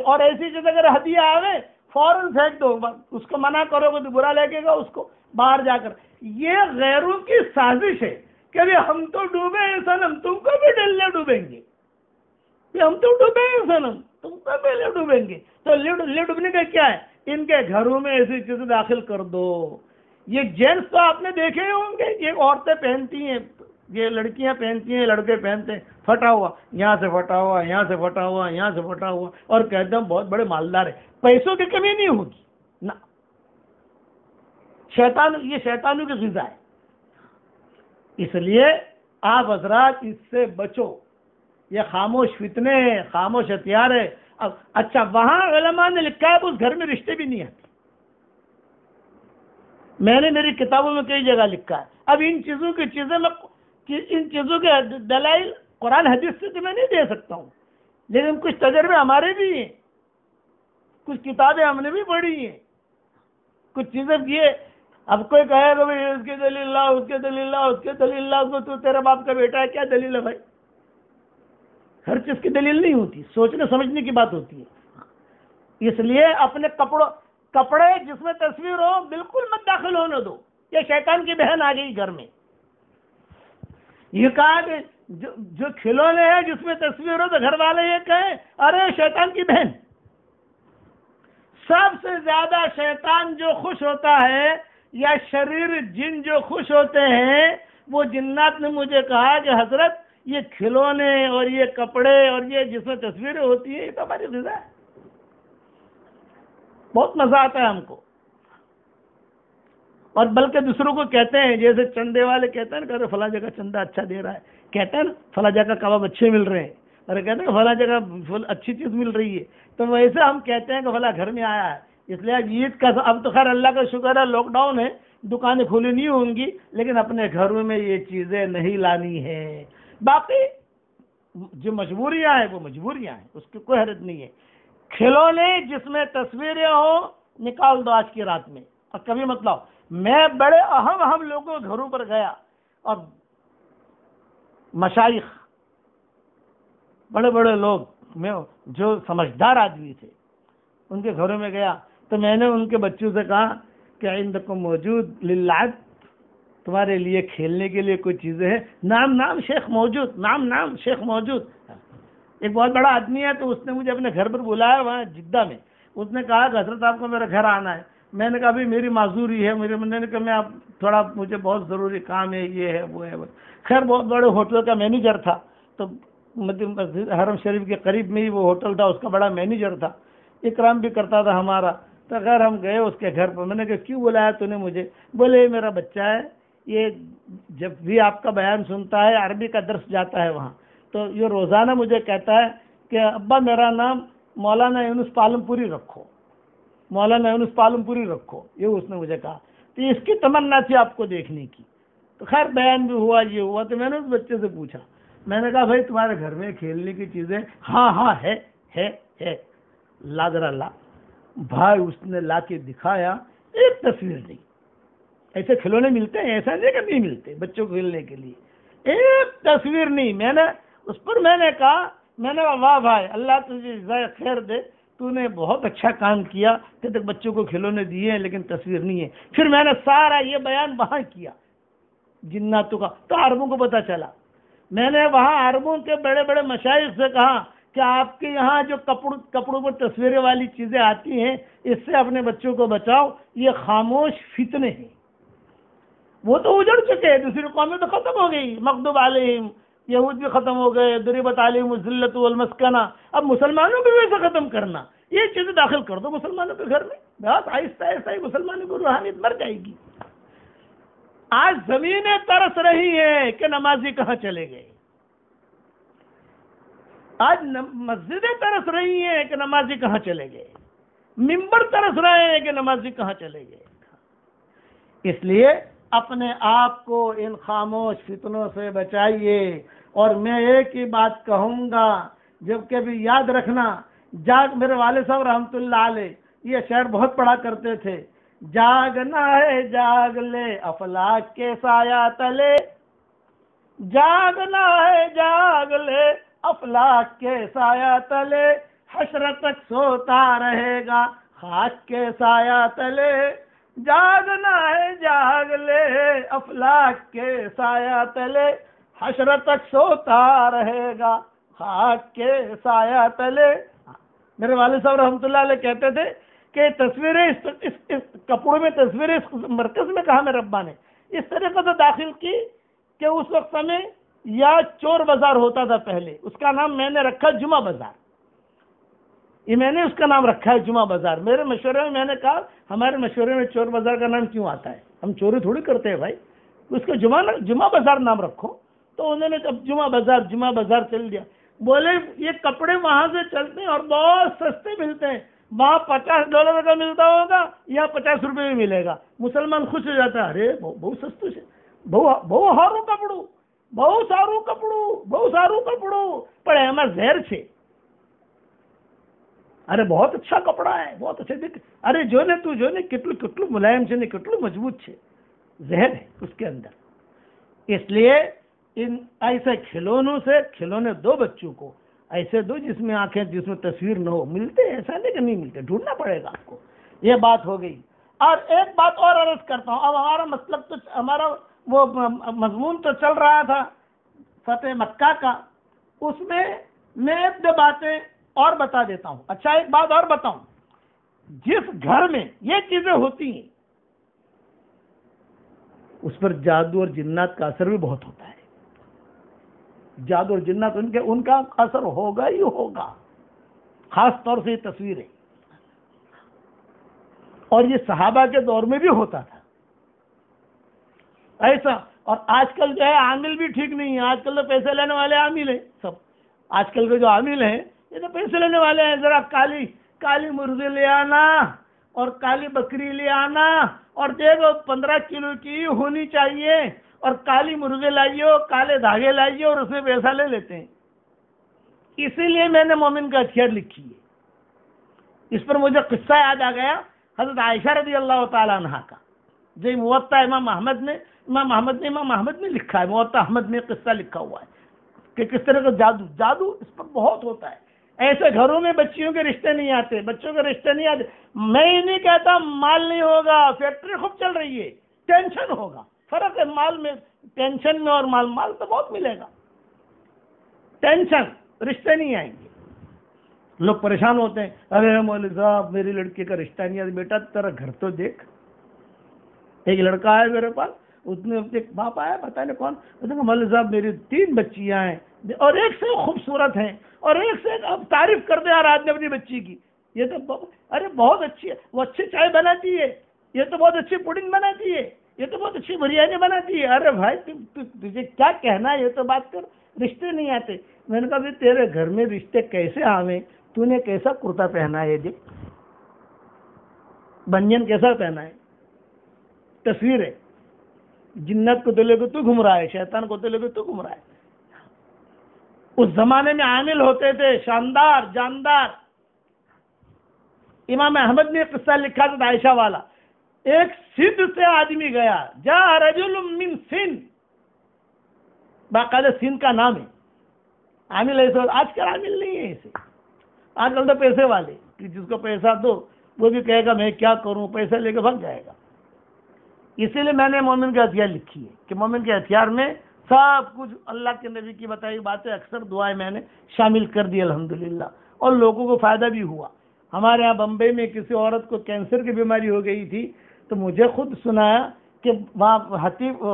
اور ایسی چیز اگر ہدیہ آوے فوراً پھینک دو، اس کو منع کرو گے تو برا لگے گا اس کو باہر جا کر۔ یہ غیروں کی سازش ہے کہ ہم تو ڈوبے ہیں صنم، تم کو بھی ڈلنے ڈوبیں گے، ہم تو ڈوبے ہیں صنم، تم کو پہلے ڈوبیں گے۔ تو لے ڈوبنے کا کیا ہے، ان کے گھروں میں ایسی چیزیں داخل کر دو۔ یہ جینس تو آپ نے دیکھے ہوں گے، یہ عورتیں پہنتی ہیں، یہ لڑکیاں پہنتی ہیں، لڑکے پہنتے ہیں، پھٹا ہوا، یہاں سے پھٹا ہوا، یہاں سے پھٹا ہوا، یہاں سے پھٹا ہوا، اور کہتے ہیں بہت بڑے مالدار ہیں۔ پیسوں کی کمی نہیں ہوگی نا، یہ شیطانوں کی غذا ہے۔ اس لیے آپ حضرات اس سے بچو، یہ خاموش فتنے ہیں، خاموش ہتھیار ہے۔ اچھا، وہاں علماء نے لکھا ہے کہ اس گھر میں رشتے بھی نہیں آتے، میں نے میری کتابوں میں کئی جگہ لکھا ہے۔ اب ان چیزوں کے دلائل قرآن حدیث سے تو میں نہیں دے سکتا ہوں، لیکن کچھ تجربے ہمارے بھی ہیں، کچھ کتابیں ہم نے بھی پڑھی ہیں، کچھ چیزیں یہ۔ اب کوئی کہے گا بھائی اس کی دلیل لا، اس کی دلیل لا، اس کی دلیل لا، تو تیرے باپ کا بیٹا ہے، کیا دلیل ہے بھائی؟ ہر چیز کی دلیل نہیں ہوتی، سوچنے سمجھنے کی بات ہوتی ہے۔ اس لیے اپنے کپڑے جس میں تصویر ہو بالکل مت داخل ہونے دو، یہ شیطان کی بہن آ گئی گھر میں۔ یہ کہا کہ جو کھلونے ہیں جس میں تصویر ہو تو گھر والے یہ کہیں ارے شیطان کی بہن۔ سب سے زیادہ شیطان جو خوش ہوتا ہے یا شریر جن جو خوش ہوتے ہیں، وہ جنات نے مجھے کہا کہ حضرت یہ کھلونے اور یہ کپڑے اور یہ جس میں تصویریں ہوتی ہیں، یہ تو ہماری غذا ہے، بہت مزہ آتا ہے ہم کو. اور بلکہ دوسروں کو کہتے ہیں، جیسے چندے والے کہتے ہیں نا کہ فلاں جگہ چندہ اچھا دے رہا ہے، کہتے ہیں نا فلاں جگہ کباب اچھے مل رہے ہیں، ارے کہتے ہیں فلاں جگہ اچھی چیز مل رہی ہے، تو ویسے ہم کہتے ہیں کہ فلاں گھر میں آیا ہے. اس لیے عید کا اب تو خیر اللہ کا شکر ہے لاک ڈاؤن ہے، دکانیں کھلی نہیں ہوں گی، لیکن اپنے گھروں میں یہ چیزیں نہیں لانی ہے. باقی جو مجبوریاں ہیں وہ مجبوریاں ہیں، اس کی کوئی حرج نہیں ہے. کھلونے جس میں تصویریں ہوں نکال دو آج کی رات میں، اور کبھی مت لاؤ. میں بڑے اہم لوگوں کے گھروں پر گیا اور مشائخ بڑے بڑے لوگ میں جو سمجھدار آدمی تھے ان کے گھروں میں گیا تو میں نے ان کے بچوں سے کہا کہ عندکم موجود للعب، تمہارے لیے کھیلنے کے لیے کوئی چیزیں ہیں؟ نام شیخ موجود، نام شیخ موجود. ایک بہت بڑا آدمی ہے تو اس نے مجھے اپنے گھر پر بلایا وہاں جدہ میں. اس نے کہا کہ حضرت آپ کو میرے گھر آنا ہے. میں نے کہا ابھی میری معذوری ہے، میں نے کہا میں آپ تھوڑا مجھے بہت ضروری کام ہے، یہ ہے وہ ہے. خیر بہت بڑے ہوٹل کا مینیجر تھا، تو مسجد حرم شریف کے قریب میں ہی وہ ہوٹل تھا، اس کا بڑا مینیجر تھا، اکرام بھی کرتا تھا ہمارا. تو خیر ہم گئے اس کے گھر پر. میں نے کہا کیوں بلایا تو نے مجھے؟ بولے میرا بچہ ہے، یہ جب بھی آپ کا بیان سنتا ہے، عربی کا درس جاتا ہے وہاں، تو یہ روزانہ مجھے کہتا ہے کہ ابا میرا نام مولانا یونس پالم پوری رکھو، مولانا یونس پالم پوری رکھو، یہ اس نے مجھے کہا. تو اس کی تمنا تھی آپ کو دیکھنے کی. تو خیر بیان بھی ہوا، یہ ہوا. تو میں نے اس بچے سے پوچھا، میں نے کہا بھائی تمہارے گھر میں کھیلنے کی چیزیں؟ ہاں ہے. لا ذرا لا. بھائی اس نے لا کے دکھایا، ایک تصویر نہیں. ایسے کھلونے ملتے ہیں، ایسا نہیں کہ نہیں ملتے بچوں کو کھیلنے کے لیے، ایک تصویر نہیں. میں نے اس پر میں نے کہا واہ بھائی اللہ تجھے جزائے خیر دے، تو نے بہت اچھا کام کیا کہ تک بچوں کو کھلونے دیے ہیں لیکن تصویر نہیں ہے. پھر میں نے سارا یہ بیان وہاں کیا جناتوں کا، تو عربوں کو پتہ چلا. میں نے وہاں عربوں کے بڑے بڑے مشائخ سے کہا کہ آپ کے یہاں جو کپڑوں پر تصویریں والی چیزیں آتی ہیں، اس سے اپنے بچوں کو بچاؤ، یہ خاموش فتنے ہیں. وہ تو اجڑ چکے، دوسری قومیں تو ختم ہو گئی، مغضوب علیہم، یہود بھی ختم ہو گئے، ضربت علیہم الذلۃ والمسکنہ. اب مسلمانوں کو بھی ویسے ختم کرنا، یہ چیزیں داخل کر دو مسلمانوں کے گھر میں، بہت آہستہ آہستہ ہی مسلمانوں کی روحانیت مر جائے گی. آج زمینیں ترس رہی ہیں کہ نمازی کہاں چلے گئے، آج مسجدیں ترس رہی ہیں کہ نمازی کہاں چلے گئے، ممبر ترس رہے ہیں کہ نمازی کہاں چلے گئے. اس لیے اپنے آپ کو ان خاموش فتنوں سے بچائیے. اور میں ایک ہی بات کہوں گا، جب کہ بھی یاد رکھنا، میرے والد صاحب رحمۃ اللہ علیہ یہ شعر بہت پڑھا کرتے تھے، جاگنا ہے جاگ لے افلاک کے سایہ تلے، جاگنا ہے جاگ لے افلاک کے سایہ تلے، حشر تک سوتا رہے گا خاک کے سایہ تلے، جاگنا ہے جاگ لے افلاک کے سایہ تلے، حشر تک سوتا رہے گا خاک کے سایہ تلے. میرے والد صاحب رحمۃ اللہ علیہ کہتے تھے کہ تصویریں اس کپڑوں میں تصویریں اس مرکز میں کہا میرے ابا نے اس طریقے سے داخل کی کہ اس وقت میں یا چور بازار ہوتا تھا پہلے، اس کا نام میں نے رکھا جمعہ بازار. یہ میں نے اس کا نام رکھا ہے جمعہ بازار. میرے مشورے میں میں نے کہا ہمارے مشورے میں چور بازار کا نام کیوں آتا ہے، ہم چوری تھوڑی کرتے ہیں بھائی، اس کو جمعہ بازار نام رکھو. تو انہوں نے اب جمعہ بازار چل دیا. بولے یہ کپڑے وہاں سے چلتے ہیں اور بہت سستے ملتے ہیں، وہاں $50 کا ملتا ہوگا، یہاں $50 میں ملے گا. مسلمان خوش ہو جاتا ہے، ارے بہت سستو سے بہو ساروں کپڑوں پڑے ہمارے زہر سے، ارے بہت اچھا کپڑا ہے، بہت اچھا دیکھ، ارے جو نے کتلو ملائم سے کتلو مضبوط سے زہر ہے اس کے اندر. اس لیے ان ایسے کھلونے دو بچوں کو، ایسے دو جس میں آنکھیں، جس میں تصویر نہ ہو. ملتے ایسا نہیں کہ نہیں ملتے، ڈھونڈنا پڑے گا آپ کو. یہ بات ہو گئی. اور ایک بات اور عرض کرتا ہوں. اب ہمارا مطلب تو ہمارا وہ مضمون تو چل رہا تھا فتح مکہ کا، اس میں ایک دو باتیں اور بتا دیتا ہوں. اچھا ایک بات اور بتاؤں، جس گھر میں یہ چیزیں ہوتی ہیں اس پر جادو اور جنات کا اثر بھی بہت ہوتا ہے. جادو اور جنات ان کا اثر ہوگا ہی ہوگا. خاص طور سے یہ تصویر ہے، اور یہ صحابہ کے دور میں بھی ہوتا تھا ایسا. اور آج کل جو ہے عامل بھی ٹھیک نہیں ہے. آج کل تو پیسے لینے والے عامل ہیں سب. آج کل کے جو عامل ہیں یہ تو پیسے لینے والے ہیں. ذرا کالی مرغی لے آنا اور کالی بکری لے آنا اور دیکھو 15 کلو کی ہونی چاہیے اور کالی مرغی لائیے اور کالے دھاگے لائیے اور اس میں پیسہ لے لیتے ہیں. اسی لیے میں نے مومن کا ہتھیار لکھی ہے. اس پر مجھے قصہ یاد آ گیا حضرت عائشہ رضی اللہ تعالی عنہ کا، جو موطا امام احمد نے لکھا ہے. موطا احمد میں قصہ لکھا ہوا ہے کہ کس طرح کا جادو اس پر بہت ہوتا ہے. ایسے گھروں میں بچیوں کے رشتے نہیں آتے، بچوں کے رشتے نہیں آتے. میں ہی نہیں کہتا مال نہیں ہوگا، فیکٹری خوب چل رہی ہے، ٹینشن ہوگا. فرق ہے مال میں، ٹینشن میں اور مال تو بہت ملے گا. ٹینشن، رشتے نہیں آئیں گے. لوگ پریشان ہوتے ہیں، ارے مولوی صاحب میری لڑکی کا رشتہ نہیں آتا. بیٹا تیرا گھر تو دیکھ. ایک لڑکا آیا میرے پاس، اس نے ایک باپ آیا پتہ نہیں کون، اس نے کہا مولوی صاحب میری 3 بچیاں ہیں اور ایک سے خوبصورت ہیں اور ایک سے اب تعریف کر دے رہا آدمی اپنی بچی کی. یہ تو ارے بہت اچھی ہے، وہ اچھی چائے بناتی ہے، یہ تو بہت اچھی پوڈنگ بناتی ہے، یہ تو بہت اچھی بریانی بناتی ہے. ارے بھائی تجھے کیا کہنا ہے، یہ تو بات کر. رشتے نہیں آتے. میں نے کہا تیرے گھر میں رشتے کیسے آویں؟ تو نے کیسا کرتا پہنا ہے، دیکھ بنجن کیسا پہنا ہے. تصویر ہے. جنت کو تو لے کے تو گھوم رہا ہے، شیطان کو تو لے کے تو گھوم رہا ہے. اس زمانے میں عامل ہوتے تھے شاندار جاندار. امام احمد نے قصہ لکھا تھا عائشہ والا. ایک سندھ سے آدمی گیا، جا رجل من سندھ، باقاعدہ سندھ کا نام ہے. عامل ایسے، آج کل عامل نہیں ہے ایسے. آج کل تو پیسے والے کہ جس کو پیسہ دو وہ بھی کہے گا میں کیا کروں، پیسے لے کے بھگ جائے گا. اسی لیے میں نے مومن کے ہتھیار لکھی ہے کہ مومن کے ہتھیار میں سب کچھ اللہ کے نبی کی بتائی باتیں، اکثر دعائیں میں نے شامل کر دی الحمدللہ، اور لوگوں کو فائدہ بھی ہوا. ہمارے یہاں بمبئی میں کسی عورت کو کینسر کی بیماری ہو گئی تھی، تو مجھے خود سنایا کہ وہاں حتیب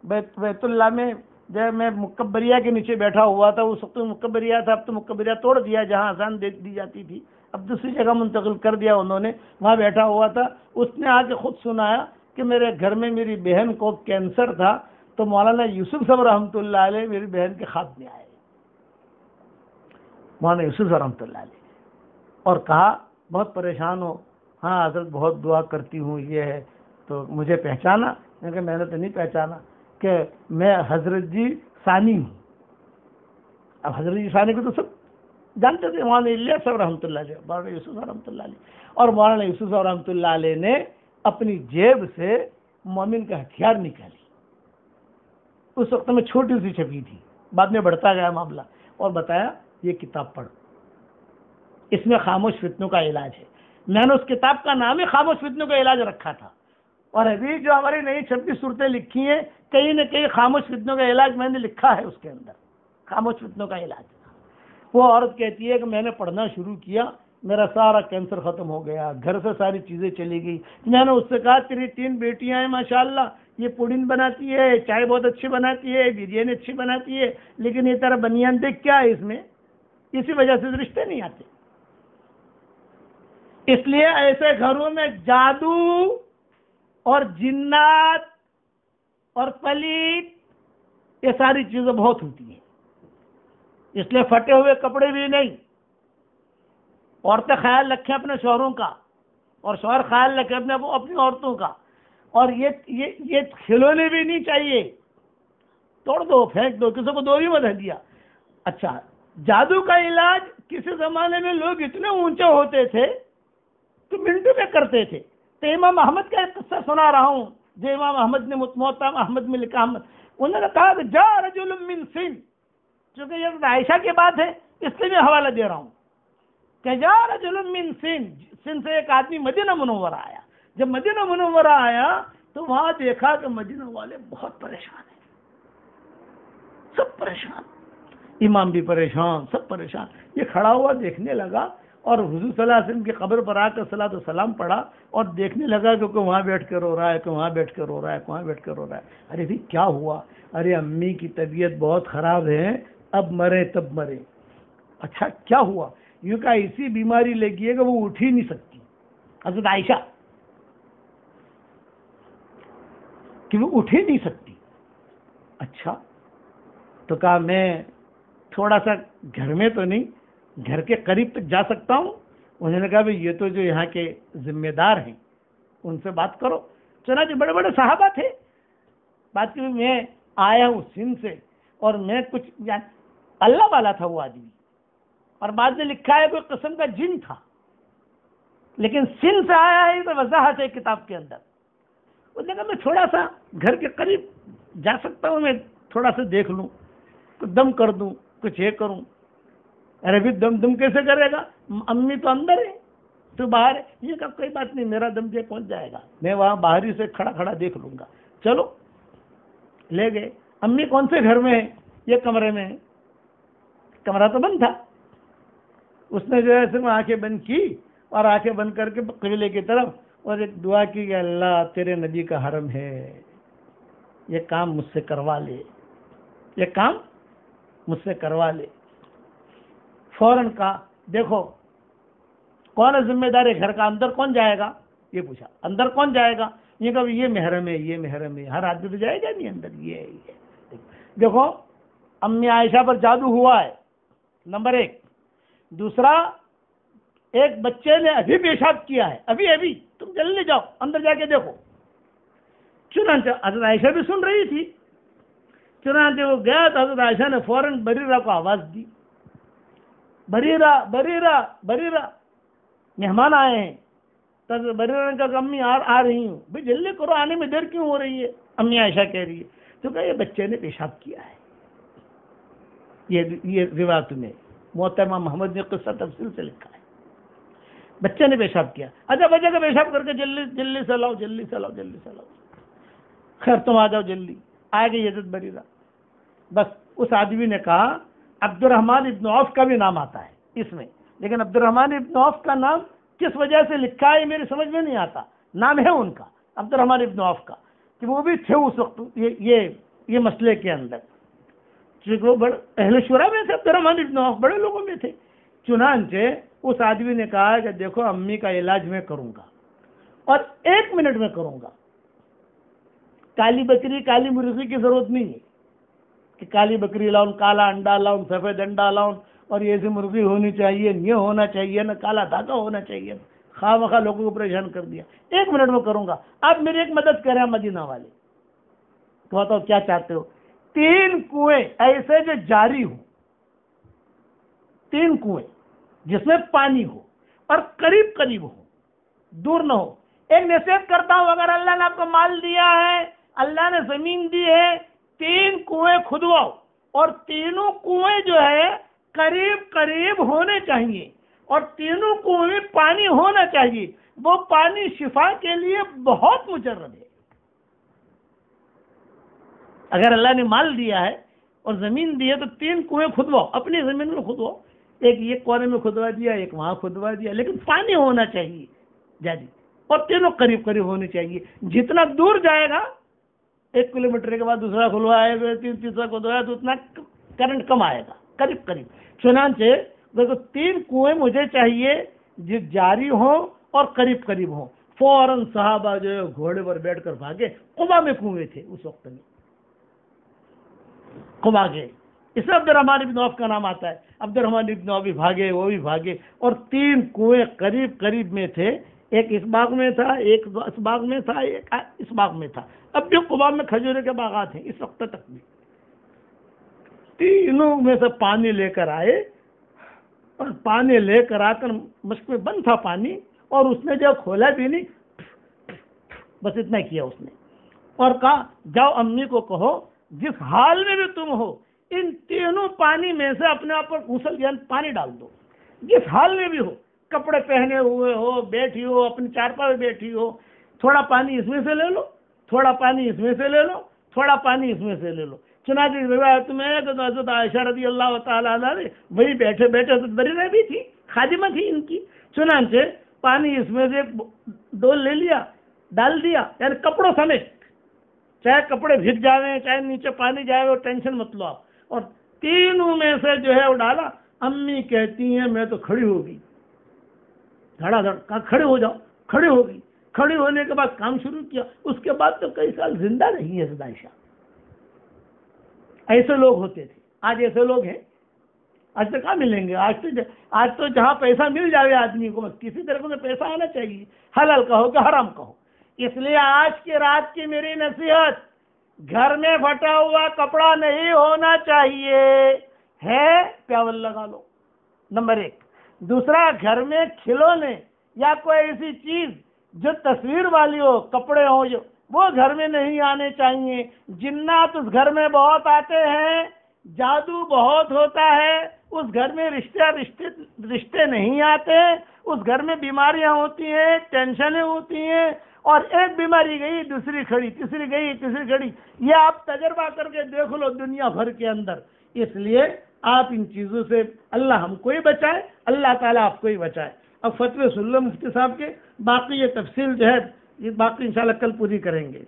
بیت اللہ میں جب میں مکبریہ کے نیچے بیٹھا ہوا تھا، اس وقت مکبریہ تھا، اب تو مکبریہ توڑ دیا، جہاں اذان دی جاتی تھی اب دوسری جگہ منتقل کر دیا انہوں نے. وہاں بیٹھا ہوا تھا، اس نے آ کے خود سنایا کہ میرے گھر میں میری بہن کو کینسر تھا، تو مولانا یوسف صاحب رحمۃ اللہ علیہ میری بہن کے خاتمے میں آئے. مولانا یوسف صاحب رحمۃ اللہ علیہ، اور کہا بہت پریشان ہو. ہاں حضرت بہت دعا کرتی ہوں، یہ ہے. تو مجھے پہچانا؟ میں نے تو نہیں پہچانا کہ میں حضرت جی ثانی ہوں. اب حضرت جی ثانی کو تو سب جانتے تھے، مولانا الیاس صاحب رحمۃ اللہ علیہ، مولانا یوسف صاحب رحمۃ اللہ علیہ. اور مولانا یوسف صاحب رحمۃ اللہ علیہ نے اپنی جیب سے مومن کا ہتھیار نکالی. اس وقت میں چھوٹی سی چھپی تھی، بعد میں بڑھتا گیا معاملہ، اور بتایا یہ کتاب پڑھ، اس میں خاموش فتنوں کا علاج ہے. میں نے اس کتاب کا نام ہی خاموش فتنوں کا علاج رکھا تھا. اور ابھی جو ہماری نئی 26 صورتیں لکھی ہیں، کہیں نہ کہیں خاموش فتنوں کا علاج میں نے لکھا ہے اس کے اندر. خاموش فتنوں کا علاج. وہ عورت کہتی ہے کہ میں نے پڑھنا شروع کیا، میرا سارا کینسر ختم ہو گیا، گھر سے ساری چیزیں چلی گئی. میں نے اس سے کہا تیری 3 بیٹیاں ہیں ماشاءاللہ، یہ پوڈنگ بناتی ہے، چائے بہت اچھی بناتی ہے، بریانی اچھی بناتی ہے، لیکن یہ طرح بنیان دیکھ کیا ہے اس میں. اسی وجہ سے رشتے نہیں آتے. اس لیے ایسے گھروں میں جادو اور جنات اور پلیت یہ ساری چیزیں بہت ہوتی ہیں. اس لیے پھٹے ہوئے کپڑے بھی نہیں. عورتیں خیال رکھیں اپنے شوہروں کا، اور شوہر خیال رکھیں اپنی عورتوں کا. اور یہ کھلونے بھی نہیں چاہیے، توڑ دو پھینک دو، کسی کو دو بھی مت دیا. اچھا، جادو کا علاج کسی زمانے میں لوگ اتنے اونچے ہوتے تھے تو منٹوں میں کرتے تھے. تو امام احمد کا ایک قصہ سنا رہا ہوں جو امام احمد نے موطا احمد میں لکھا. انہوں نے کہا کہ جا رجل من سندھ، چونکہ یہ عائشہ کی بات ہے اس لیے میں حوالہ دے رہا ہوں کہ جا رجل من سندھ سے ایک آدمی مدینہ منورہ آیا. جب مدینہ منورہ آیا تو وہاں دیکھا کہ مدینہ والے بہت پریشان ہیں، سب پریشان، امام بھی پریشان، سب پریشان. یہ کھڑا ہوا دیکھنے لگا، اور حضور صلی اللہ علیہ وسلم کی قبر پر آ کر صلاۃ و سلام پڑھا اور دیکھنے لگا کہ وہاں بیٹھ کر رو رہا ہے، کہ وہاں بیٹھ کر رو رہا ہے، وہاں بیٹھ کر رو رہا ہے۔ ارے بھی کیا ہوا؟ ارے امی کی طبیعت بہت خراب ہے، اب مرے تب مرے۔ اچھا کیا ہوا؟ یوں کہ ایسی بیماری لگی ہے کہ وہ اٹھ ہی نہیں سکتی، حضرت عائشہ کہ وہ اٹھ ہی نہیں سکتی۔ اچھا تو کہا میں تھوڑا سا گھر میں تو نہیں، گھر کے قریب تک جا سکتا ہوں؟ انہوں نے کہا بھئی یہ تو جو یہاں کے ذمہ دار ہیں ان سے بات کرو۔ چنانچہ بڑے بڑے صحابہ تھے، بات کی میں آیا ہوں سندھ سے اور میں کچھ اللہ والا تھا وہ آدمی، اور بعد میں لکھا ہے کوئی قسم کا جن تھا، لیکن سندھ سے آیا ہے تو وضاحت ہے کتاب کے اندر۔ انہوں نے کہا میں تھوڑا سا گھر کے قریب جا سکتا ہوں، میں تھوڑا سا دیکھ لوں، کچھ دم کر دوں، کچھ یہ کروں۔ ارے بھی دم کیسے کرے گا؟ امی تو اندر ہے، تو باہر ہے۔ یہ کہا کوئی بات نہیں، میرا دم جو پہنچ جائے گا، میں وہاں باہری سے کھڑا کھڑا دیکھ لوں گا۔ چلو لے گئے۔ امی کون سے گھر میں ہے؟ یہ کمرے میں ہے۔ کمرہ تو بند تھا۔ اس نے جو ہے صرف آنکھیں بند کی اور آنکھیں بند کر کے قبلے کی طرف اور ایک دعا کی کہ اللہ تیرے نبی کا حرم ہے، یہ کام مجھ سے کروا لے، یہ کام مجھ سے کروا لے۔ فوراً کہا دیکھو کون ہے ذمہ دار ہے گھر کا، اندر کون جائے گا؟ یہ پوچھا اندر کون جائے گا؟ یہ کہا یہ محرم ہے، یہ محرم ہے، ہر آدمی تو جائے گا نہیں اندر، یہ دیکھو امی عائشہ پر جادو ہوا ہے، نمبر ایک۔ دوسرا ایک بچے نے ابھی پیشاب کیا ہے، ابھی تم جلدی جاؤ اندر جا کے دیکھو۔ چنانچہ حضرت عائشہ بھی سن رہی تھی، چنانچہ وہ گیا تو حضرت عائشہ نے فوراً بریرہ کو آواز دی، بریرہ بریرہ بریرہ مہمان آئے ہیں۔ تو حضرت بریرہ نے کہا کہ امی آ رہی ہوں۔ بھئی جلدی کرو، آنے میں دیر کیوں ہو رہی ہے؟ امی عائشہ کہہ رہی ہے تو کہ یہ بچے نے پیشاب کیا ہے۔ یہ روایت میں محترمہ محمد نے قصہ تفصیل سے لکھا ہے، بچے نے پیشاب کیا۔ اچھا بچے کا پیشاب کر کے جلدی سے لاؤ، جلدی سے لاؤ، جلدی سے لاؤ۔ خیر تم آ جاؤ جلدی۔ آ گئی حضرت بریرہ۔ بس اس آدمی نے کہا عبد الرحمن ابن عوف کا بھی نام آتا ہے اس میں، لیکن عبد الرحمن ابن عوف کا نام کس وجہ سے لکھا ہے میری سمجھ میں نہیں آتا۔ نام ہے ان کا عبد الرحمن ابن عوف کا، کہ وہ بھی تھے اس وقت یہ مسئلے کے اندر، چونکہ وہ بڑے اہل شورا میں تھے، عبد الرحمن ابن عوف بڑے لوگوں میں تھے۔ چنانچہ اس آدمی نے کہا کہ دیکھو امی کا علاج میں کروں گا اور 1 منٹ میں کروں گا، کالی بکری کالی مرغی کی ضرورت نہیں ہے کہ کالی بکری لاؤں، کالا انڈا لاؤں، سفید انڈا لاؤں، اور یہ ایسی مرغی ہونی چاہیے، یہ ہونا چاہیے، نہ کالا دھاگا ہونا چاہیے۔ خواہ مخواہ لوگوں کو پریشان کر دیا۔ 1 منٹ میں کروں گا، آپ میری ایک مدد کریں مدینہ والے۔ تو بتاؤ کیا چاہتے ہو؟ 3 کنویں ایسے جو جاری ہوں، 3 کنویں جس میں پانی ہو اور قریب ہو، دور نہ ہو۔ ایک نصیحت کرتا ہوں، اگر اللہ نے آپ کو مال دیا ہے، اللہ نے زمین دی ہے، 3 کنویں کھدواؤ، اور تینوں کنویں جو ہے قریب ہونے چاہیے، اور تینوں کنویں میں پانی ہونا چاہیے۔ وہ پانی شفا کے لیے بہت مجرب ہے۔ اگر اللہ نے مال دیا ہے اور زمین دی ہے تو 3 کنویں کھدواؤ، اپنی زمین میں کھدواؤ، ایک کونے میں کھدوا دیا، ایک وہاں کھدوا دیا، لیکن پانی ہونا چاہیے جی، اور تینوں قریب ہونی چاہیے۔ جتنا دور جائے گا، 1 کلومیٹر کے بعد دوسرا کھلوائے گا، تیسرا کھدوایا تو اتنا کرنٹ کم آئے گا، قریب۔ چنانچہ دیکھو 3 کنویں مجھے چاہیے جو جاری ہوں اور قریب ہوں۔ فوراً صحابہ جو ہے گھوڑے پر بیٹھ کر بھاگے۔ قبا میں کنویں تھے اس وقت میں، قبا گئے، اس میں عبد الرحمن ابن عوف کا نام آتا ہے۔ عبد الرحمن ابن عوف بھی بھاگے، وہ بھی بھاگے، اور 3 کنویں قریب میں تھے۔ ایک اس باغ میں تھا، ایک اس باغ میں تھا، ایک اس باغ میں تھا۔ اب بھی قبا میں کھجورے کے باغات ہیں اس وقت تک بھی۔ تینوں میں سے پانی لے کر آئے، اور پانی لے کر آ کر مشک میں بند تھا پانی، اور اس نے جب کھولا بھی نہیں، بس اتنا کیا اس نے، اور کہا جاؤ امی کو کہو جس حال میں بھی تم ہو، ان تینوں پانی میں سے اپنے آپ پر غسل پانی ڈال دو، جس حال میں بھی ہو، کپڑے پہنے ہوئے ہو، بیٹھی ہو، اپنی چارپا میں بیٹھی ہو، تھوڑا پانی اس میں سے لے لو، تھوڑا پانی اس میں سے لے لو، تھوڑا پانی اس میں سے لے لو۔ چنانچہ روایت میں ہے کہ حضرت عائشہ رضی اللہ تعالیٰ عنہا وہی بیٹھے حضرت بریرہ بھی تھی، خادمہ تھی ان کی، چنانچہ پانی اس میں سے ڈول لے لیا، ڈال دیا، یعنی کپڑوں سمیت، چاہے کپڑے بھیگ جاویں چاہے نیچے پانی جائے وہ ٹینشن مت لو آپ، اور تینوں میں سے جو ہے وہ ڈالا۔ امی کہتی ہیں میں تو کھڑی ہو گئی، دھڑا دھڑ، کہا کھڑے ہو جاؤ، کھڑی ہو گئی، کھڑی ہونے کے بعد کام شروع کیا، اس کے بعد تو کئی سال زندہ رہی ہے عائشہ۔ ایسے لوگ ہوتے تھے، آج ایسے لوگ ہیں؟ آج تو کہاں ملیں گے؟ آج تو جہاں پیسہ مل جائے آدمی کو، بس کسی طرح سے پیسہ آنا چاہیے، حلال کہو کہ حرام کہو۔ اس لیے آج کی رات کی میری نصیحت، گھر میں پھٹا ہوا کپڑا نہیں ہونا چاہیے، ہے پیاول لگا لو، نمبر 1۔ دوسرا، گھر میں کھلونے یا کوئی ایسی چیز جو تصویر والی ہو، کپڑے ہوں جو، وہ گھر میں نہیں آنے چاہیے۔ جنات اس گھر میں بہت آتے ہیں، جادو بہت ہوتا ہے، اس گھر میں رشتے نہیں آتے، اس گھر میں بیماریاں ہوتی ہیں، ٹینشنیں ہوتی ہیں، اور ایک بیماری گئی دوسری کھڑی، تیسری گئی تیسری کھڑی، یہ آپ تجربہ کر کے دیکھ لو دنیا بھر کے اندر۔ اس لیے آپ ان چیزوں سے، اللہ ہم کو ہی بچائے، اللہ تعالیٰ آپ کو ہی بچائے۔ اب فتوے سن لو مفتی صاحب کے، باقی یہ تفصیل جو ہے یہ باقی انشاءاللہ کل پوری کریں گے۔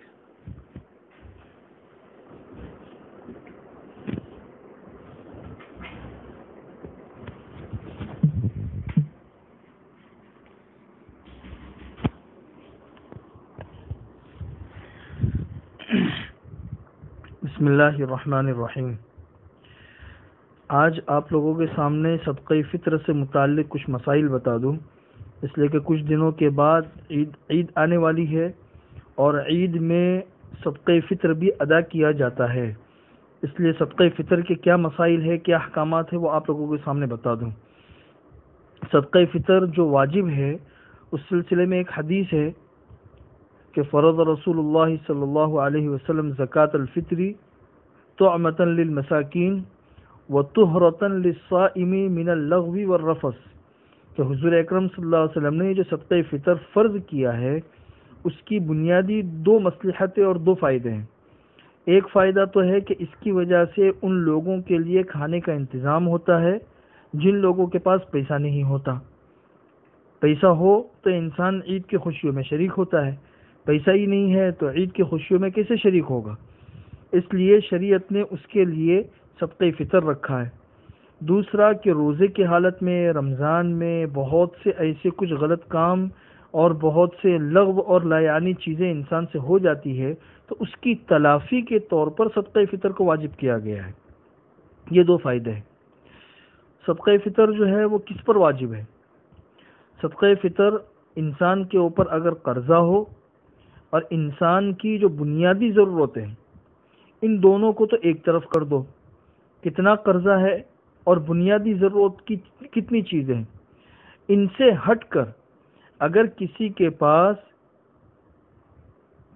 بسم اللہ الرحمن الرحیم۔ آج آپ لوگوں کے سامنے صدقہ فطر سے متعلق کچھ مسائل بتا دوں، اس لیے کہ کچھ دنوں کے بعد عید آنے والی ہے، اور عید میں صدقہ فطر بھی ادا کیا جاتا ہے، اس لیے صدقہ فطر کے کیا مسائل ہے، کیا احکامات ہیں، وہ آپ لوگوں کے سامنے بتا دوں۔ صدقہ فطر جو واجب ہے، اس سلسلے میں ایک حدیث ہے کہ فرض رسول اللہ صلی اللہ علیہ وسلم زکوٰۃ الفطر طعمۃ للمساکین وطہرۃ للصائم من اللغو والرفث، کہ حضور اکرم صلی اللہ علیہ وسلم نے جو صدقہ فطر فرض کیا ہے، اس کی بنیادی 2 مصلحتیں اور 2 فائدے ہیں۔ ایک فائدہ تو ہے کہ اس کی وجہ سے ان لوگوں کے لیے کھانے کا انتظام ہوتا ہے جن لوگوں کے پاس پیسہ نہیں ہوتا۔ پیسہ ہو تو انسان عید کی خوشیوں میں شریک ہوتا ہے، پیسہ ہی نہیں ہے تو عید کی خوشیوں میں کیسے شریک ہوگا؟ اس لیے شریعت نے اس کے لیے صدقہ فطر رکھا ہے۔ دوسرا کہ روزے کی حالت میں، رمضان میں بہت سے ایسے کچھ غلط کام اور بہت سے لغو اور لا یعنی چیزیں انسان سے ہو جاتی ہے، تو اس کی تلافی کے طور پر صدقہ فطر کو واجب کیا گیا ہے۔ یہ 2 فائدے ہیں۔ صدقہ فطر جو ہے وہ کس پر واجب ہے؟ صدقہ فطر انسان کے اوپر اگر قرضہ ہو اور انسان کی جو بنیادی ضرورتیں ہیں، ان دونوں کو تو ایک طرف کر دو، کتنا قرضہ ہے اور بنیادی ضرورت کی کتنی چیزیں ہیں، ان سے ہٹ کر اگر کسی کے پاس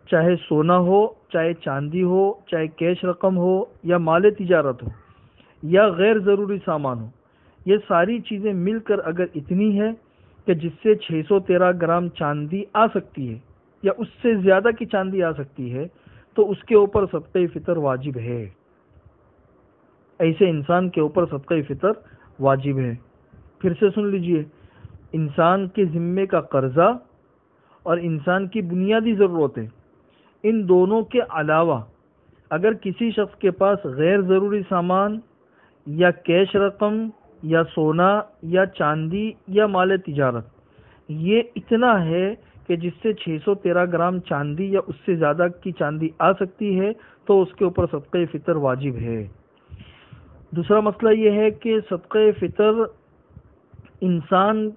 چاہے سونا ہو، چاہے چاندی ہو، چاہے کیش رقم ہو، یا مال تجارت ہو، یا غیر ضروری سامان ہو، یہ ساری چیزیں مل کر اگر اتنی ہے کہ جس سے 613 گرام چاندی آ سکتی ہے یا اس سے زیادہ کی چاندی آ سکتی ہے، تو اس کے اوپر صدقہ فطر واجب ہے۔ ایسے انسان کے اوپر صدقہ فطر واجب ہے۔ پھر سے سن لیجئے، انسان کے ذمے کا قرضہ اور انسان کی بنیادی ضرورتیں، ان دونوں کے علاوہ اگر کسی شخص کے پاس غیر ضروری سامان یا کیش رقم یا سونا یا چاندی یا مال تجارت یہ اتنا ہے کہ جس سے 613 گرام چاندی یا اس سے زیادہ کی چاندی آ سکتی ہے، تو اس کے اوپر صدقہ فطر واجب ہے۔ دوسرا مسئلہ یہ ہے کہ صدقہ فطر انسان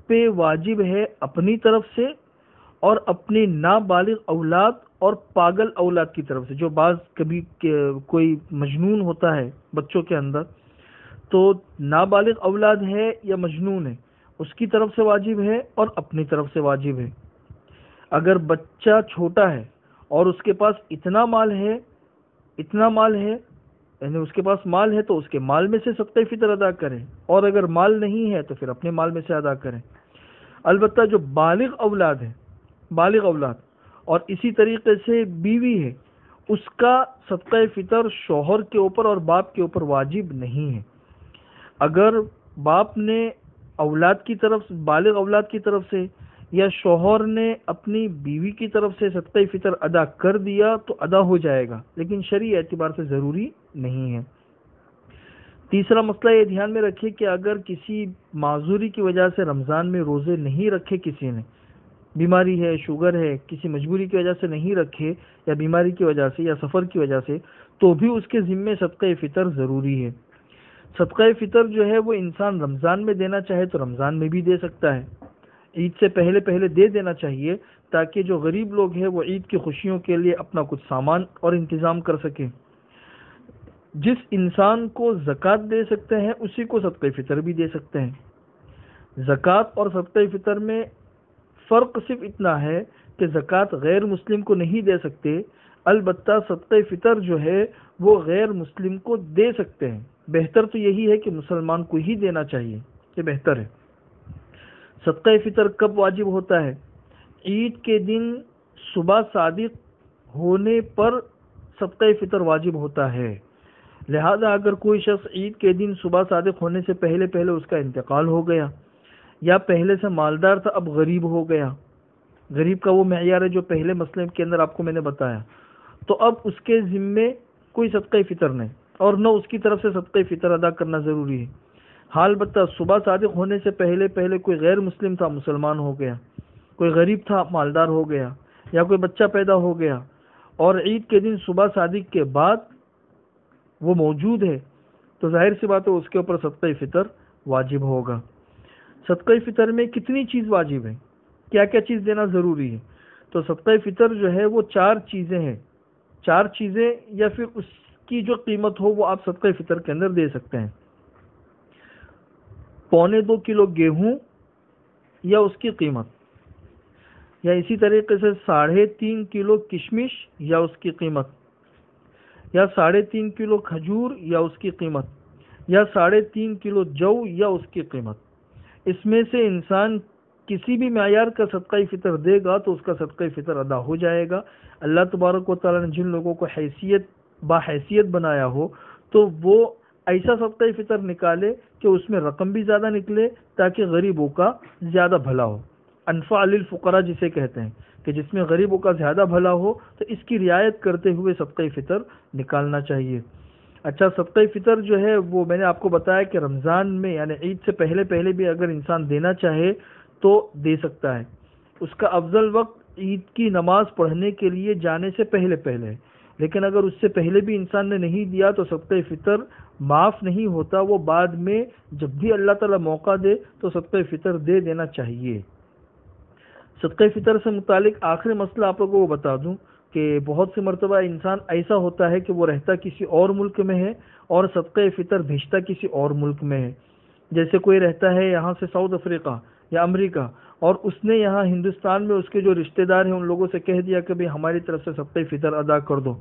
پہ واجب ہے اپنی طرف سے اور اپنی نابالغ اولاد اور پاگل اولاد کی طرف سے۔ جو بعض کبھی کوئی مجنون ہوتا ہے بچوں کے اندر، تو نابالغ اولاد ہے یا مجنون ہے، اس کی طرف سے واجب ہے اور اپنی طرف سے واجب ہے۔ اگر بچہ چھوٹا ہے اور اس کے پاس اتنا مال ہے یعنی اس کے پاس مال ہے تو اس کے مال میں سے صدقہ فطر ادا کریں، اور اگر مال نہیں ہے تو پھر اپنے مال میں سے ادا کریں۔ البتہ جو بالغ اولاد اور اسی طریقے سے بیوی ہے، اس کا صدقہ فطر شوہر کے اوپر اور باپ کے اوپر واجب نہیں ہے۔ اگر باپ نے اولاد کی طرف، بالغ اولاد کی طرف سے، یا شوہر نے اپنی بیوی کی طرف سے صدقہ فطر ادا کر دیا تو ادا ہو جائے گا، لیکن شرعی اعتبار سے ضروری نہیں ہے۔ تیسرا مسئلہ یہ دھیان میں رکھے کہ اگر کسی معذوری کی وجہ سے رمضان میں روزے نہیں رکھے، کسی نے بیماری ہے، شوگر ہے، کسی مجبوری کی وجہ سے نہیں رکھے، یا بیماری کی وجہ سے یا سفر کی وجہ سے، تو بھی اس کے ذمے صدقہ فطر ضروری ہے۔ صدقہ فطر جو ہے وہ انسان رمضان میں دینا چاہے تو رمضان میں بھی دے سکتا ہے، عید سے پہلے پہلے دے دینا چاہیے تاکہ جو غریب لوگ ہیں وہ عید کی خوشیوں کے لیے اپنا کچھ سامان اور انتظام کر سکیں۔ جس انسان کو زکوٰۃ دے سکتے ہیں اسی کو صدقہ فطر بھی دے سکتے ہیں۔ زکوٰۃ اور صدقہ فطر میں فرق صرف اتنا ہے کہ زکوٰۃ غیر مسلم کو نہیں دے سکتے، البتہ صدقہ فطر جو ہے وہ غیر مسلم کو دے سکتے ہیں۔ بہتر تو یہی ہے کہ مسلمان کو ہی دینا چاہیے، یہ بہتر ہے۔ صدقہ فطر کب واجب ہوتا ہے؟ عید کے دن صبح صادق ہونے پر صدقہ فطر واجب ہوتا ہے۔ لہذا اگر کوئی شخص عید کے دن صبح صادق ہونے سے پہلے پہلے اس کا انتقال ہو گیا، یا پہلے سے مالدار تھا اب غریب ہو گیا، غریب کا وہ معیار ہے جو پہلے مسئلے کے اندر آپ کو میں نے بتایا، تو اب اس کے ذمے کوئی صدقہ فطر نہیں، اور نہ اس کی طرف سے صدقہ فطر ادا کرنا ضروری ہے۔ حال البتہ صبح صادق ہونے سے پہلے پہلے کوئی غیر مسلم تھا، مسلمان ہو گیا، کوئی غریب تھا، مالدار ہو گیا، یا کوئی بچہ پیدا ہو گیا، اور عید کے دن صبح صادق کے بعد وہ موجود ہے، تو ظاہر سی بات ہے اس کے اوپر صدقہ فطر واجب ہوگا۔ صدقہ فطر میں کتنی چیز واجب ہے، کیا کیا چیز دینا ضروری ہے؟ تو صدقہ فطر جو ہے وہ 4 چیزیں ہیں، 4 چیزیں یا پھر اس کی جو قیمت ہو وہ آپ صدقہ فطر کے اندر دے سکتے ہیں۔ 2.25 کلو گیہوں یا اس کی قیمت، یا اسی طریقے سے 3.5 کلو کشمش یا اس کی قیمت، یا 3.5 کلو کھجور یا اس کی قیمت، یا 3.5 کلو جو یا اس کی قیمت۔ اس میں سے انسان کسی بھی معیار کا صدقہ فطر دے گا تو اس کا صدقہ فطر ادا ہو جائے گا۔ اللہ تبارک و تعالیٰ نے جن لوگوں کو باحیثیت بنایا ہو تو وہ ایسا صدقہ فطر نکالے کہ اس میں رقم بھی زیادہ نکلے تاکہ غریبوں کا زیادہ بھلا ہو، انفع للفقراء جسے کہتے ہیں، کہ جس میں غریبوں کا زیادہ بھلا ہو، تو اس کی رعایت کرتے ہوئے صدقہ فطر نکالنا چاہیے۔ اچھا، صدقہ فطر جو ہے وہ میں نے آپ کو بتایا کہ رمضان میں یعنی عید سے پہلے پہلے بھی اگر انسان دینا چاہے تو دے سکتا ہے۔ اس کا افضل وقت عید کی نماز پڑھنے کے لیے جانے سے پہلے پہلے ہے، لیکن اگر اس سے پہلے بھی انسان نے نہیں دیا تو صدقہ فطر معاف نہیں ہوتا، وہ بعد میں جب بھی اللہ تعالیٰ موقع دے تو صدقہ فطر دے دینا چاہیے۔ صدقہ فطر سے متعلق آخری مسئلہ آپ لوگوں کو بتا دوں کہ بہت سی مرتبہ انسان ایسا ہوتا ہے کہ وہ رہتا کسی اور ملک میں ہے اور صدقہ فطر بھیجتا کسی اور ملک میں ہے۔ جیسے کوئی رہتا ہے یہاں سے ساؤتھ افریقہ یا امریکہ، اور اس نے یہاں ہندوستان میں اس کے جو رشتہ دار ہیں ان لوگوں سے کہہ دیا کہ بھئی ہماری طرف سے صدقہ فطر ادا کر دو،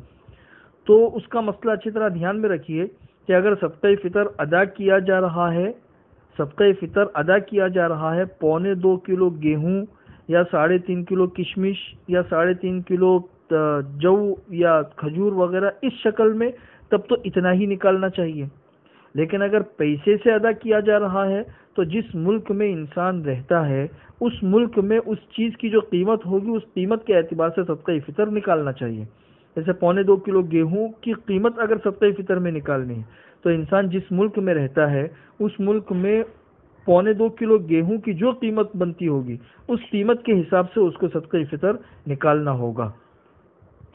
تو اس کا مسئلہ اچھی طرح دھیان میں رکھیے کہ اگر صدقہ فطر ادا کیا جا رہا ہے، صدقہ فطر ادا کیا جا رہا ہے 2.25 کلو گیہوں یا 3.5 کلو کشمش یا 3.5 کلو جو یا کھجور وغیرہ اس شکل میں، تب تو اتنا ہی نکالنا چاہیے۔ لیکن اگر پیسے سے ادا کیا جا رہا ہے تو جس ملک میں انسان رہتا ہے اس ملک میں اس چیز کی جو قیمت ہوگی اس قیمت کے اعتبار سے صدقہ فطر نکالنا چاہیے۔ جیسے 2.25 کلو گیہوں کی قیمت اگر صدقہ فطر میں نکالنی ہے تو انسان جس ملک میں رہتا ہے اس ملک میں 2.25 کلو گیہوں کی جو قیمت بنتی ہوگی اس قیمت کے حساب سے اس کو صدقہ فطر نکالنا ہوگا۔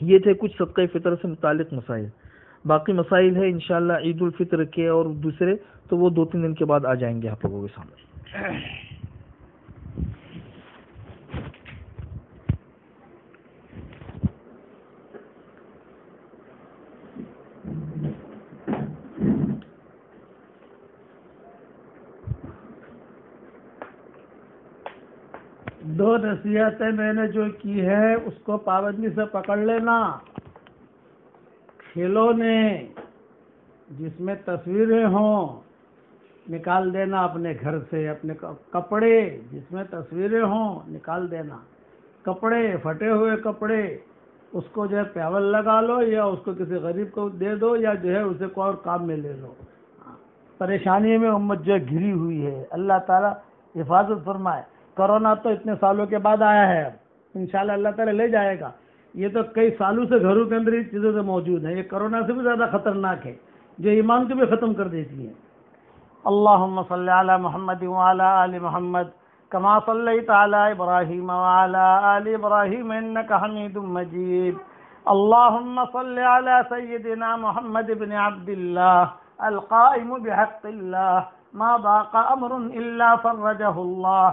یہ تھے کچھ صدقہ فطر سے متعلق مسائل۔ باقی مسائل ہے انشاءاللہ عید الفطر کے اور دوسرے، تو وہ 2-3 دن کے بعد آ جائیں گے آپ لوگوں کے سامنے۔ دو نصیحتیں میں نے جو کی ہے اس کو پابندی سے پکڑ لینا۔ کھلونے جس میں تصویریں ہوں نکال دینا اپنے گھر سے، اپنے کپڑے جس میں تصویریں ہوں نکال دینا، کپڑے پھٹے ہوئے کپڑے اس کو جو ہے پیول لگا لو یا اس کو کسی غریب کو دے دو یا جو ہے اسے کوئی اور کام میں لے لو۔ پریشانی میں امت جو ہے گھری ہوئی ہے، اللہ تعالیٰ حفاظت فرمائے۔ کرونا تو اتنے سالوں کے بعد آیا ہے، انشاءاللہ اللہ تعالیٰ لے جائے گا۔ یہ تو کئی سالوں سے گھروں کے اندر یہ چیزیں تو موجود ہیں، یہ کرونا سے بھی زیادہ خطرناک ہے، جو ایمان کو بھی ختم کر دیتی ہیں۔ اللہم صلی علی محمد وعلی آل محمد کما صلیت علی ابراہیم وعلی آل ابراہیم انک حمید مجید۔ اللہم صلی علی سیدنا محمد بن عبد اللہ القائم بحق اللہ ما ضاق امر الا فرجہ اللہ۔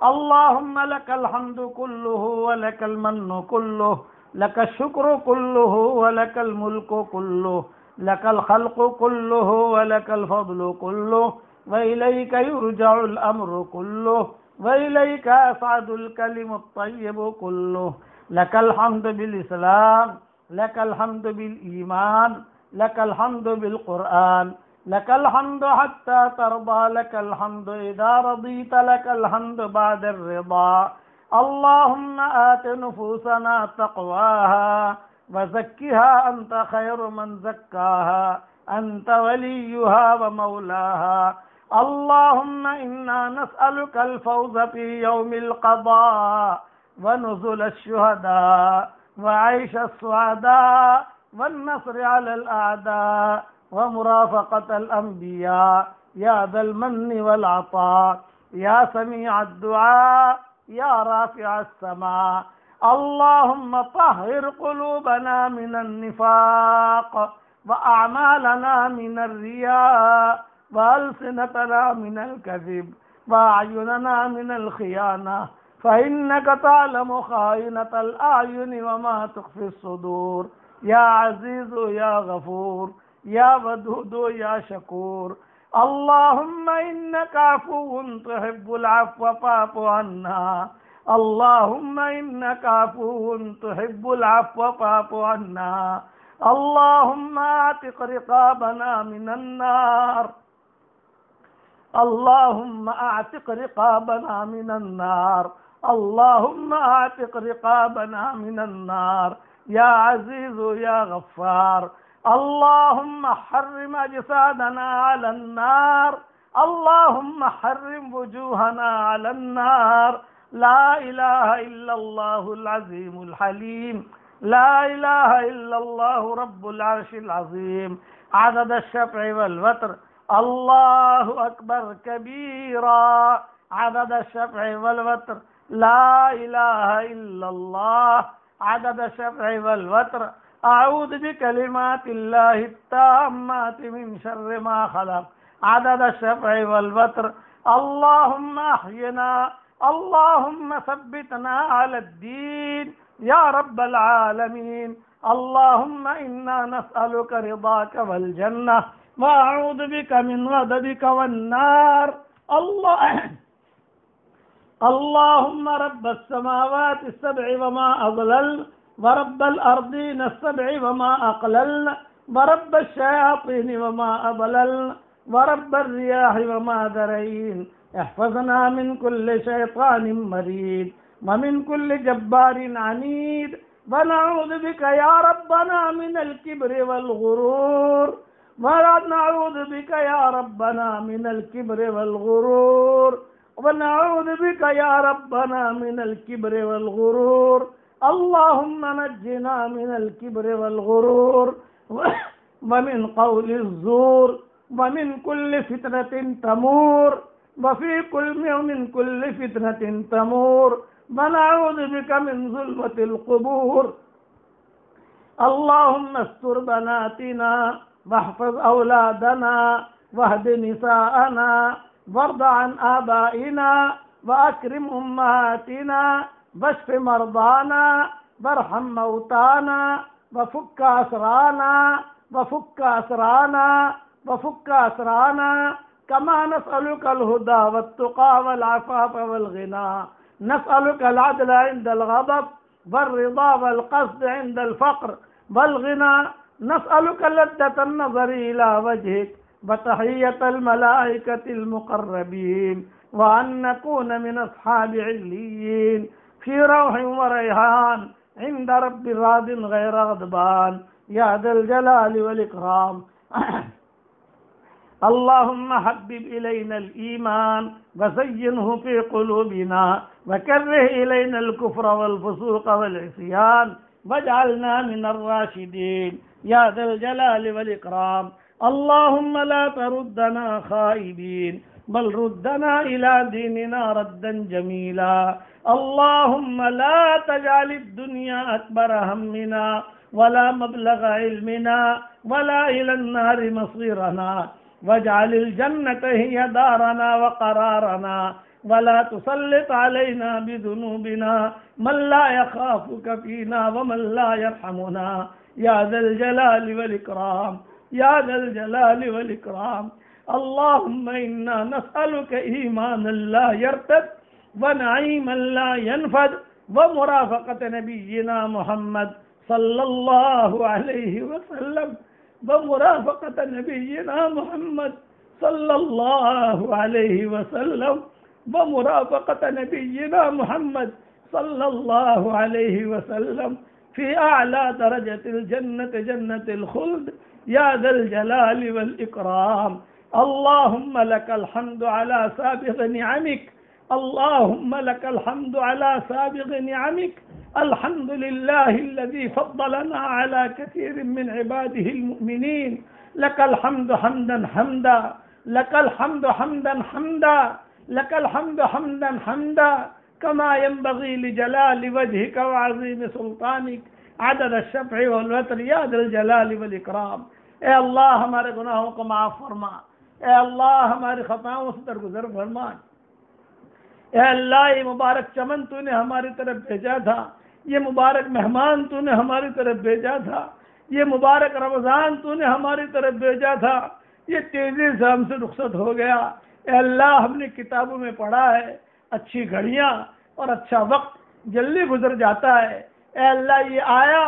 اللہم لک الحمد کلہ ولک المن کلہ، لک الشکر کلہ ولک الملک کلہ، لک الخلق کلہ ولک الفضل کلہ، وإلیک یرجع الامر کلہ، وإلیک یصعد الکلم الطیب کلہ۔ لک الحمد بالاسلام، لک الحمد بالایمان، لک الحمد بالقرآن، لک الحمد حتی ترضى، لک الحمد اذا رضیت، لک الحمد بعد الرضا۔ اللہم آت نفوسنا تقواها وزکها انت خیر من زکاها انت ولیها ومولاها۔ اللہم انا نسألك الفوز في يوم القضاء ونزل الشهداء وعيش السعداء والنصر على الأعداء ومرافقة الأنبياء يا ذا المن والعطاء يا سميع الدعاء يا رافع السماء۔ اللهم طهر قلوبنا من النفاق وأعمالنا من الرياء وألسنتنا من الكذب وأعيننا من الخيانة، فإنك تعلم خائنة الأعين وما تخفي الصدور۔ يا عزيز يا غفور يا ودود يا شكور۔ اللهم إنك عفو تحب العفو فاعف عنا، اللهم إنك عفو تحب العفو فاعف عنا۔ اللهم اعتق رقابنا من النار، اللهم اعتق رقابنا من النار، اللهم اعتق رقابنا من النار يا عزيز يا غفار۔ اللهم حرم أجسادنا على النار، اللهم حرم وجوهنا على النار۔ لا إله إلا الله العظيم الحليم، لا إله إلا الله رب العرش العظيم۔ عدد الشفع والوتر، الله أكبر كبيرا، عدد الشفع والوتر، لا إله إلا الله، عدد الشفع والوتر۔ أعوذ بكلمات الله التامات من شر ما خلق، عدد الشفع والوتر۔ اللهم أحينا، اللهم ثبتنا على الدين يا رب العالمين۔ اللهم إنا نسألك رضاك والجنة وأعوذ بك من غضبك والنار۔ اللهم رب السماوات السبع وما أضلل، ورب الأرضين السبع وما أقلل، ورب الشياطين وما أضلل، ورب الرياح وما ذرين، احفظنا من كل شيطان مريد ومن كل جبار عنيد، ونعوذ بك يا ربنا من الكبر والغرور، ونعوذ بك يا ربنا من الكبر والغرور، ونعوذ بك يا ربنا من الكبر والغرور۔ اللهم نجنا من الكبر والغرور ومن قول الزور ومن كل فتنة تمور ومن كل فتنة تمور، ونعوذ بك من ظلمة القبور۔ اللهم استر بناتنا واحفظ أولادنا واهد نساءنا وارض عن آبائنا وأكرم أمهاتنا واشف مرضانا وارحم موتانا وفك أسرانا وفك أسرانا وفك أسرانا، كما نسألك الهدى والتقى والعفاف والغنى، نسألك العدل عند الغضب والرضا والقصد عند الفقر والغنى، نسألك لذة النظر إلى وجهك وتحية الملائكة المقربين، وأن نكون من أصحاب عليين في روح وريحان عند رب راض غير غضبان، يا ذا الجلال والإكرام۔ اللهم حبب إلينا الإيمان وزينه في قلوبنا وكره إلينا الكفر والفسوق والعصيان واجعلنا من الراشدين يا ذا الجلال والإكرام. اللهم لا تردنا خائبين بل ردنا إلى ديننا ردا جميلا. اللهم لا تجعل الدنيا أكبر همنا ولا مبلغ علمنا ولا إلى النار مصيرنا واجعل الجنة هي دارنا وقرارنا ولا تسلط علينا بذنوبنا من لا يخافك فينا ومن لا يرحمنا يا ذا الجلال والإكرام يا ذا الجلال والإكرام. اللهم إنا نسألك إيمانا لا يرتد ونعيما لا ينفد ومرافقة نبينا محمد صلى الله عليه وسلم ومرافقة نبينا محمد صلى الله عليه وسلم ومرافقة نبينا محمد صلى الله عليه وسلم في أعلى درجة الجنة جنة الخلد يا ذا الجلال والإكرام. اللهم لك الحمد على سابغ نعمك اللهم لك الحمد على سابغ نعمك. الحمد لله الذي فضلنا على كثير من عباده المؤمنين. لك الحمد حمدا حمدا لك الحمد حمدا حمدا لك الحمد حمدا حمدا كما ينبغي لجلال وجهك وعظيم سلطانك عدد الشفع والوتر یا ذا الجلال والاکرام. اے اللہ ہمارے گناہوں کو معاف فرما. اے اللہ ہماری خطاؤں سے درگزر فرما. اے اللہ یہ مبارک چمن تو نے ہماری طرف بھیجا تھا, یہ مبارک مہمان تو نے ہماری طرف بھیجا تھا, یہ مبارک رمضان تو نے ہماری طرف بھیجا تھا, یہ تیزی سے ہم سے رخصت ہو گیا. اے اللہ ہم نے کتابوں میں پڑھا ہے اچھی گھڑیاں اور اچھا وقت جلدی گزر جاتا ہے. اے اللہ یہ آیا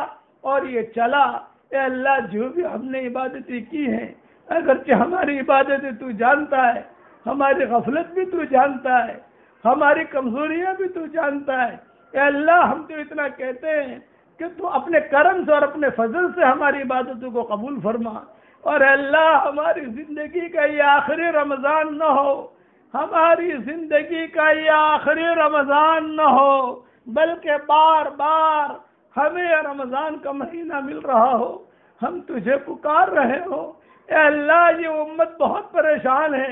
اور یہ چلا. اے اللہ جو بھی ہم نے عبادتیں کی ہیں, اگرچہ ہماری عبادتیں تو جانتا ہے, ہماری غفلت بھی تو جانتا ہے, ہماری کمزوریاں بھی تو جانتا ہے. اے اللہ ہم تو اتنا کہتے ہیں کہ تو اپنے کرم سے اور اپنے فضل سے ہماری عبادتوں کو قبول فرما. اور اے اللہ ہماری زندگی کا یہ آخری رمضان نہ ہو, ہماری زندگی کا یہ آخری رمضان نہ ہو, بلکہ بار بار ہمیں رمضان کا مہینہ مل رہا ہو, ہم تجھے پکار رہے ہو. اے اللہ یہ امت بہت پریشان ہے,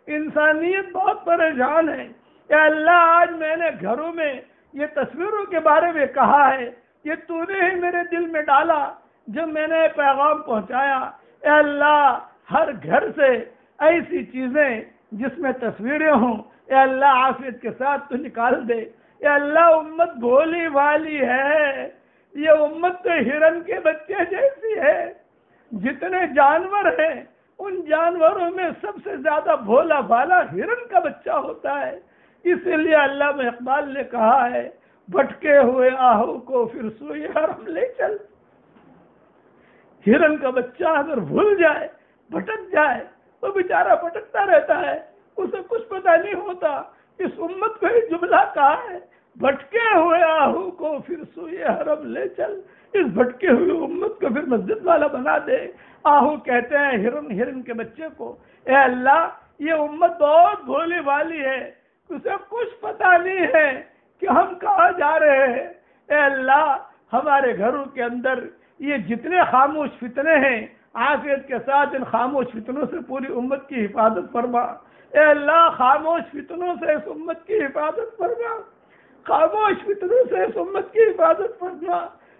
انسانیت بہت پریشان ہے. اے اللہ آج میں نے گھروں میں یہ تصویروں کے بارے میں کہا ہے, یہ تو نے ہی میرے دل میں ڈالا جب میں نے پیغام پہنچایا. اے اللہ ہر گھر سے ایسی چیزیں جس میں تصویریں ہوں اے اللہ عافیت کے ساتھ تو نکال دے. اے اللہ امت بھولی والی ہے, یہ امت تو ہرن کے بچے جیسی ہے. جتنے جانور ہیں ان جانوروں میں سب سے زیادہ بھولا بھالا ہرن کا بچہ ہوتا ہے. اسی لیے علامہ اقبال نے کہا ہے, بھٹکے ہوئے آہو کو پھر سوئی حرم لے چل. ہرن کا بچہ اگر بھول جائے, بھٹک جائے, تو بیچارہ بھٹکتا رہتا ہے, اسے کچھ پتہ نہیں ہوتا. اس امت کو یہ جملہ کہا ہے, بھٹکے ہوئے آہو کو پھر سوئی حرم لے چل. اس بھٹکے ہوئے امت کو پھر مسجد والا بنا دے. آہو کہتے ہیں ہرن کے بچے کو. اے اللہ یہ امت بہت بھولی والی ہے, اسے کچھ پتہ نہیں ہے کہ ہم کہاں جا رہے ہیں. اے اللہ ہمارے گھروں کے اندر یہ جتنے خاموش فتنے ہیں, عافیت کے ساتھ ان خاموش فتنوں سے پوری امت کی حفاظت فرما. اے اللہ خاموش فتنوں سے اس امت کی حفاظت فرما, خاموش فتنوں سے اس امت کی حفاظت فرما.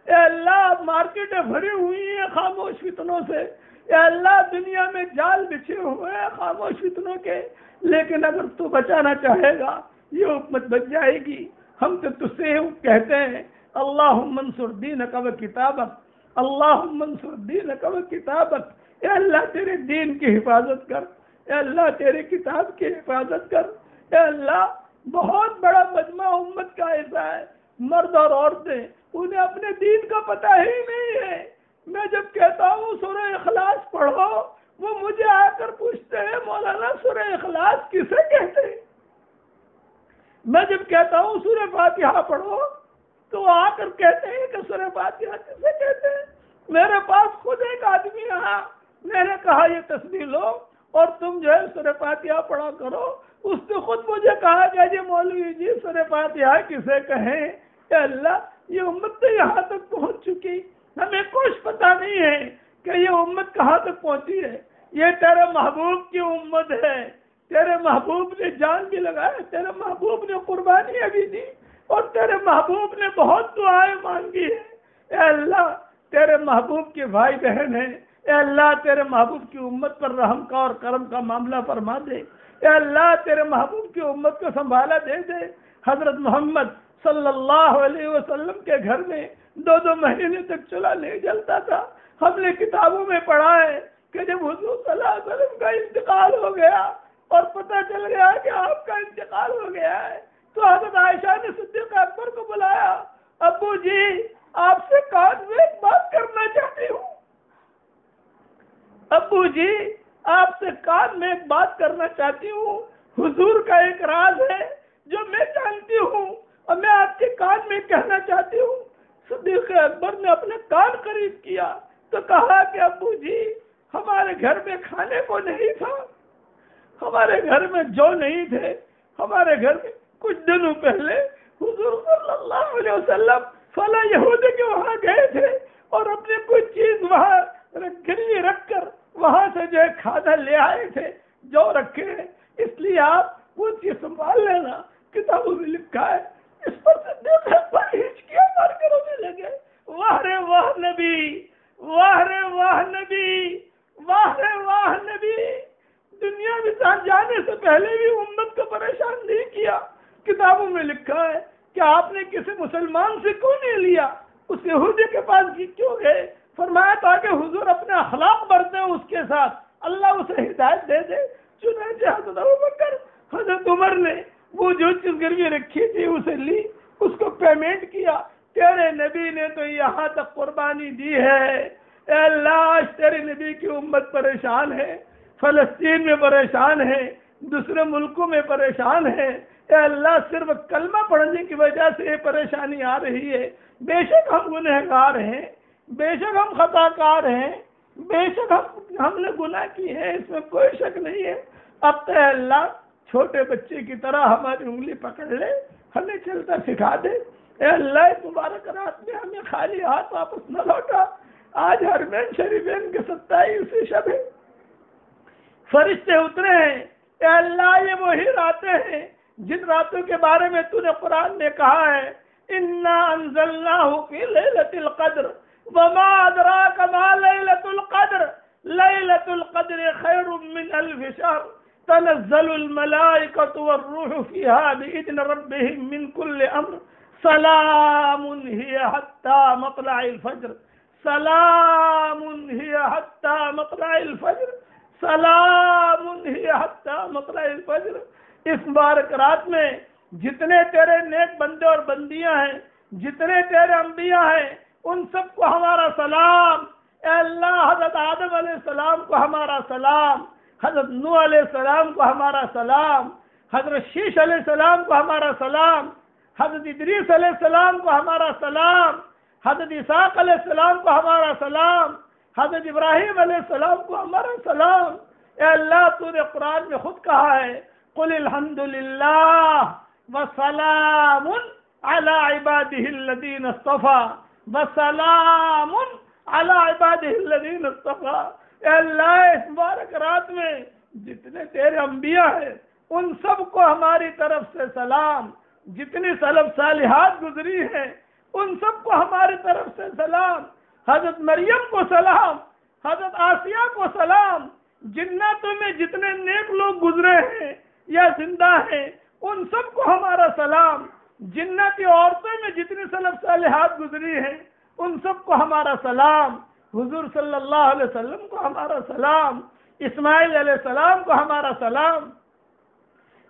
اے اللہ مارکیٹیں بھری ہوئی ہیں خاموش فتنوں سے. اے اللہ دنیا میں جال بچھے ہوئے ہیں خاموش فتنوں کے, لیکن اگر تو بچانا چاہے گا یہ امت بچ جائے گی. ہم تو تجھ سے کہتے ہیں اللہم انصر دینک و کتابک, اللہم انصر دینک و کتابک. اے اللہ تیرے دین کی حفاظت کر, اے اللہ تیرے کتاب کی حفاظت کر. اے اللہ بہت بڑا مجمع امت کا ایسا ہے, مرد اور عورتیں, انہیں اپنے دین کا پتہ ہی نہیں ہے. میں جب کہتا ہوں سورہ اخلاص پڑھو, وہ مجھے آ کر پوچھتے ہیں مولانا سورہ اخلاص کسے کہتے ہیں. میں جب کہتا ہوں سورہ فاتحہ پڑھو تو وہ آ کر کہتے ہیں کہ سورہ فاتحہ کسے کہتے ہیں. میرے پاس خود ایک آدمی آیا, میں نے کہا یہ تسبیح لو, اور تم جو ہے سورہ فاتحہ پڑھا کرو۔ اس نے خود مجھے کہا کہ جی مولوی جی سورہ فاتحہ کسے کہیں؟ کہ اللہ یہ امت تو یہاں تک پہنچ چکی، ہمیں کچھ پتہ نہیں ہے کہ یہ امت کہاں تک پہنچی ہے۔ یہ تیرے محبوب کی امت ہے، تیرے محبوب نے جان بھی لگایا، تیرے محبوب نے قربانیاں بھی دی، اور تیرے محبوب نے بہت دعائیں مانگی ہے۔ اے اللہ تیرے محبوب کے بھائی بہن ہیں، اے اللہ تیرے محبوب کی امت پر رحم کا اور کرم کا معاملہ فرما دے۔ اے اللہ تیرے محبوب کی امت کو سنبھالا دے دے۔ حضرت محمد صلی اللہ علیہ وسلم کے گھر میں 2 مہینے تک چولہا نہیں جلتا تھا۔ ہم نے کتابوں میں پڑھا ہے کہ جب حضور صلی اللہ علیہ وسلم کا انتقال ہو گیا اور پتہ چل گیا کہ آپ کا انتقال ہو گیا ہے، تو حضرت عائشہ نے صدیق اکبر کو بلایا، ابو جی آپ سے کان میں ایک بات کرنا چاہتی ہوں، ابو جی آپ سے کان میں ایک بات کرنا چاہتی ہوں، حضور کا ایک راز ہے جو میں جانتی ہوں اور میں آپ کے کان میں کہنا چاہتی ہوں۔ صدیق اکبر نے اپنے کان قریب کیا تو کہا کہ ابو جی ہمارے گھر میں کھانے کو نہیں تھا، ہمارے گھر میں جو نہیں تھے، ہمارے گھر میں کچھ دنوں پہلے حضور صلی اللہ علیہ وسلم فلاں یہودی کے وہاں گئے تھے اور اپنے کوئی چیز وہاں گروی رکھ کر وہاں سے جو ہے کھانا لے آئے تھے جو رکھے ہیں، اس لیے آپ وہ چیز سنبھال لینا، کتابوں میں لکھا ہے۔ اس پر صدیق اکبر ہچکیاں مار کر رونے لگے، واہ رے واہ نبی، واہ رے واہ نبی، واہ رے واہ نبی، دنیا میں جانے سے پہلے بھی امت کو پریشان نہیں کیا۔ کتابوں میں لکھا ہے کہ آپ نے کسی مسلمان سے کیوں نہیں لیا، اس یہودی کے پاس کیوں گئے؟ فرمایا تاکہ حضور اپنے اخلاق برتے اس کے ساتھ، اللہ اسے ہدایت دے دے۔ چنانچہ حضرت ابوبکر حضرت عمر نے وہ جو چیز گروی رکھی تھی اسے لی، اس کو پیمنٹ کیا۔ تیرے نبی نے تو یہاں تک قربانی دی ہے، اے اللہ آج تیرے نبی کی امت پریشان ہے، فلسطین میں پریشان ہے، دوسرے ملکوں میں پریشان ہے، اے اللہ صرف کلمہ پڑھنے کی وجہ سے یہ پریشانی آ رہی ہے۔ بے شک ہم گنہگار ہیں، بے شک ہم خطا کار ہیں، بے شک ہم نے گناہ کی ہے، اس میں کوئی شک نہیں ہے۔ اب تو اے اللہ چھوٹے بچے کی طرح ہماری انگلی پکڑ لے، ہمیں چلتا سکھا دے۔ اے اللہ اس مبارک رات میں ہمیں خالی ہاتھ واپس نہ لوٹا۔ آج حرمین شریفین کے 27ویں شب ہے، فرشتے اترے ہیں۔ اے اللہ یہ وہی راتیں ہیں جن راتوں کے بارے میں تو نے قرآن میں کہا ہے اِنَّا أَنزَلْنَاهُ فِي لَيْلَةِ الْقَدْرِ وَمَا أَدْرَاكَ مَا لَيْلَةُ الْقَدْرِ لَيْلَةُ الْقَدْرِ خَيْرٌ مِّنْ أَلْفِ شَهْرٍ تَنَزَّلُ الْمَلَائِكَةُ وَالرُّوحُ فِيهَا بِإِذْنِ رَبِّهِم مِّن كُلِّ أَمْرٍ سَلَامٌ هِيَ حَتَّى مَطْلَعِ الْفَجْرِ سَلَامٌ هِيَ حَتَّى مَطْلَعِ الْفَجْرِ سَلَامٌ هِيَ حَتَّى مَطْلَعِ الْفَجْرِ۔ اس مبارک رات میں جتنے تیرے نیک بندے اور بندیاں ہیں، جتنے تیرے انبیاء ہیں، ان سب کو ہمارا سلام۔ اے اللہ حضرت آدم علیہ السلام کو ہمارا سلام، حضرت نوح علیہ السلام کو ہمارا سلام، حضرت شیش علیہ السلام کو ہمارا سلام، حضرت ادریس علیہ السلام کو ہمارا سلام، حضرت اسحاق علیہ السلام کو ہمارا سلام، حضرت ابراہیم علیہ السلام کو ہمارا سلام۔ اے اللہ تو نے قرآن میں خود کہا ہے قل الحمد للہ وسلام علی عباده الذین اصطفى وسلام علی عباده الذین اصطفى۔ اے اللہ اس مبارک رات میں جتنے تیرے انبیاء ہیں ان سب کو ہماری طرف سے سلام، جتنی سلف صالحات گزری ہیں ان سب کو ہماری طرف سے سلام، حضرت مریم کو سلام، حضرت آسیہ کو سلام، جناتوں میں جتنے نیک لوگ گزرے ہیں یا زندہ ہیں ان سب کو ہمارا سلام، جناتی عورتوں میں جتنی سلف صالحات گزری ہیں ان سب کو ہمارا سلام، حضور صلی اللہ علیہ وسلم کو ہمارا سلام، اسماعیل علیہ السلام کو ہمارا سلام،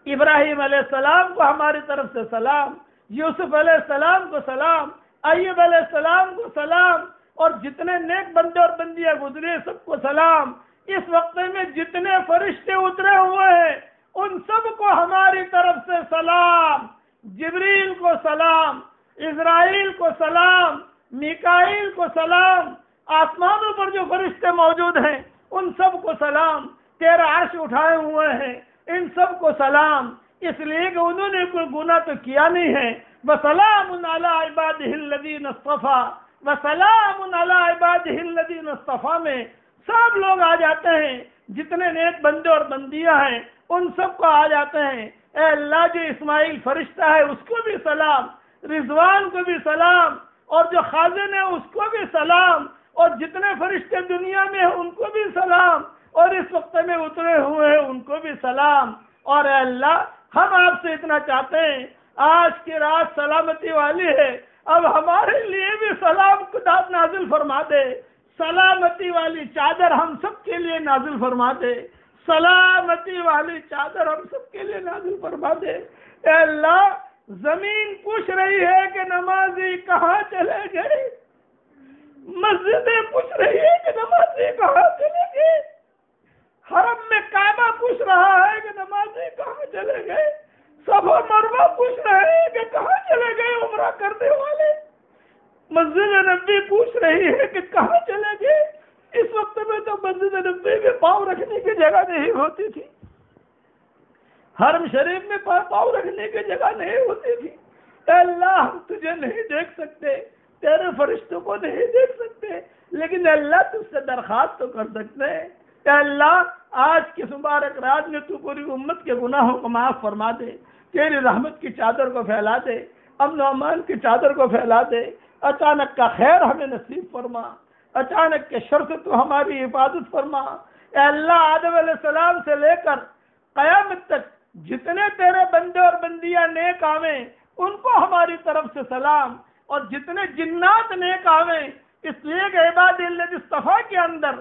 ابراہیم علیہ السلام کو ہماری طرف سے سلام، یوسف علیہ السلام کو سلام، ایوب علیہ السلام کو سلام، اور جتنے نیک بندے اور بندیاں گزرے سب کو سلام۔ اس وقت میں جتنے فرشتے اترے ہوئے ہیں ان سب کو ہماری طرف سے سلام، جبریل کو سلام، اسرائیل کو سلام، میکائیل کو سلام، آسمانوں پر جو فرشتے موجود ہیں ان سب کو سلام۔ تیرا عرش اٹھائے ہوئے ہیں، ان سب کو سلام، اس لیے کہ انہوں نے کوئی گناہ تو کیا نہیں ہے۔ وَسَلَامٌ عَلَىٰ عِبَادِهِ الَّذِينَ اصْطَفَىٰ، وَسَلَامٌ عَلَىٰ عِبَادِهِ الَّذِينَ اصْطَفَىٰ میں سب لوگ آ جاتے ہیں، جتنے نیک بندے اور بندیاں ہیں ان سب کو آ جاتے ہیں۔ اے اللہ، جو اسماعیل فرشتہ ہے اس کو بھی سلام، رضوان کو بھی سلام، اور جو خازن ہے اس کو بھی سلام، اور جتنے فرشتے دنیا میں ہیں ان کو بھی سلام، اور اس وقت میں اترے ہوئے ہیں ان کو بھی سلام۔ اور اے اللہ، ہم آپ سے اتنا چاہتے ہیں، آج کی رات سلامتی والی ہے، اب ہمارے لیے بھی سلام خدا نازل فرما دے، سلامتی والی چادر ہم سب کے لیے نازل فرما دے، سلامتی والی چادر ہم سب کے لیے نازل فرما دے۔ اے اللہ، زمین پوچھ رہی ہے کہ نمازی کہاں چلے گئے، مسجدیں پوچھ رہی ہے کہ نمازی کہاں چلے گئے، حرم میں کعبہ پوچھ رہا ہے کہ نمازی کہاں چلے گئے، صفا مروہ پوچھ رہے ہیں کہ کہاں چلے گئے عمرہ کرنے والے، مسجد نبی پوچھ رہی ہے کہ کہاں چلے گئے۔ اس وقت میں تو مسجد نبی میں پاؤں رکھنے کی جگہ نہیں ہوتی تھی، حرم شریف میں پاؤں رکھنے کی جگہ نہیں ہوتی تھی۔ اے اللہ، ہم تجھے نہیں دیکھ سکتے، تیرے فرشتوں کو نہیں دیکھ سکتے، لیکن اللہ تجھ سے درخواست تو کر سکتے ہیں۔ اے اللہ، آج کی مبارک رات میں تو پوری امت کے گناہوں کو معاف فرما دے، تیری رحمت کی چادر کو پھیلا دے، امن و امان کی چادر کو پھیلا دے، اچانک کا خیر ہمیں نصیب فرما، اچانک کے شر سے تو ہماری حفاظت فرما۔ اے اللہ، آدم علیہ السلام سے لے کر قیامت تک جتنے تیرے بندے اور بندیاں نیک آویں ان کو ہماری طرف سے سلام، اور جتنے جنات نیک آویں، اس لیے کہ عباد اللہ اصطفیٰ کے اندر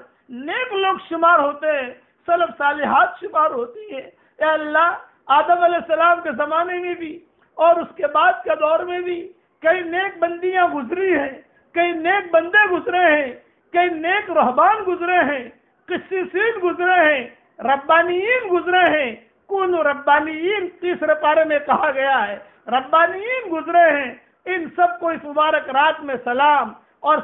نیک لوگ شمار ہوتے ہیں، سلف صالحات شمار ہوتی ہیں۔ اے اللہ، آدم علیہ السلام کے زمانے میں بھی اور اس کے بعد کے دور میں بھی کئی نیک بندیاں گزری ہیں، کئی نیک بندے گزرے ہیں، کئی نیک رہبان گزرے ہیں، قسیسین گزرے ہیں، ربانیین گزرے ہیں، کون ربانیین تیسرے پارے میں کہا گیا ہے، ربانیین گزرے ہیں۔ ان سب کو اس مبارک رات میں سلام، اور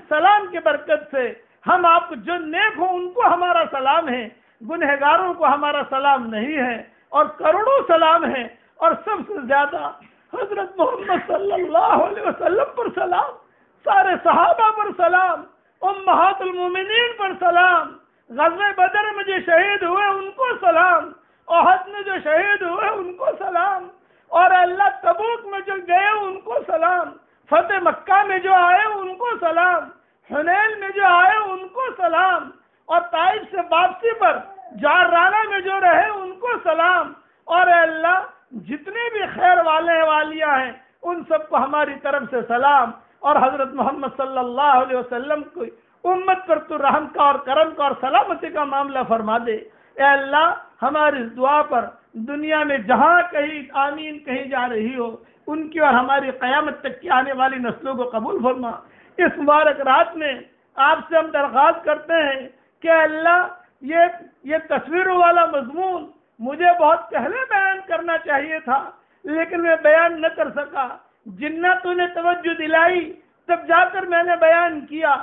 سلام کی برکت سے ہم آپ جو نیک ہوں ان کو ہمارا سلام ہے، گنہگاروں کو ہمارا سلام نہیں ہے، اور کروڑوں سلام ہے، اور سب سے زیادہ حضرت محمد صلی اللہ علیہ وسلم پر سلام، سارے صحابہ پر سلام، امہات المومنین پر سلام، غزوہ بدر میں جو شہید ہوئے ان کو سلام، احد میں جو شہید ہوئے ان کو سلام، اور اللہ تبوک میں جو گئے ان کو سلام، فتح مکہ میں جو آئے ان کو سلام، حنین میں جو آئے ان کو سلام، اور طائف سے واپسی پر جارانہ میں جو رہے ان کو سلام، اور اے اللہ جتنے بھی خیر والے والیاں ہیں ان سب کو ہماری طرف سے سلام، اور حضرت محمد صلی اللہ علیہ وسلم کو امت پر تو رحم کا اور کرم کا اور سلامتی کا معاملہ فرما دے۔ اے اللہ، ہماری اس دعا پر دنیا میں جہاں کہیں آمین کہیں جا رہی ہو ان کی اور ہماری قیامت تک کی آنے والی نسلوں کو قبول فرما۔ اس مبارک رات میں آپ سے ہم درخواست کرتے ہیں کہ اللہ، یہ تصویروں والا مضمون مجھے بہت پہلے بیان کرنا چاہیے تھا، لیکن میں بیان نہ کر سکا، جنتوں نے توجہ دلائی تب جا کر میں نے بیان کیا۔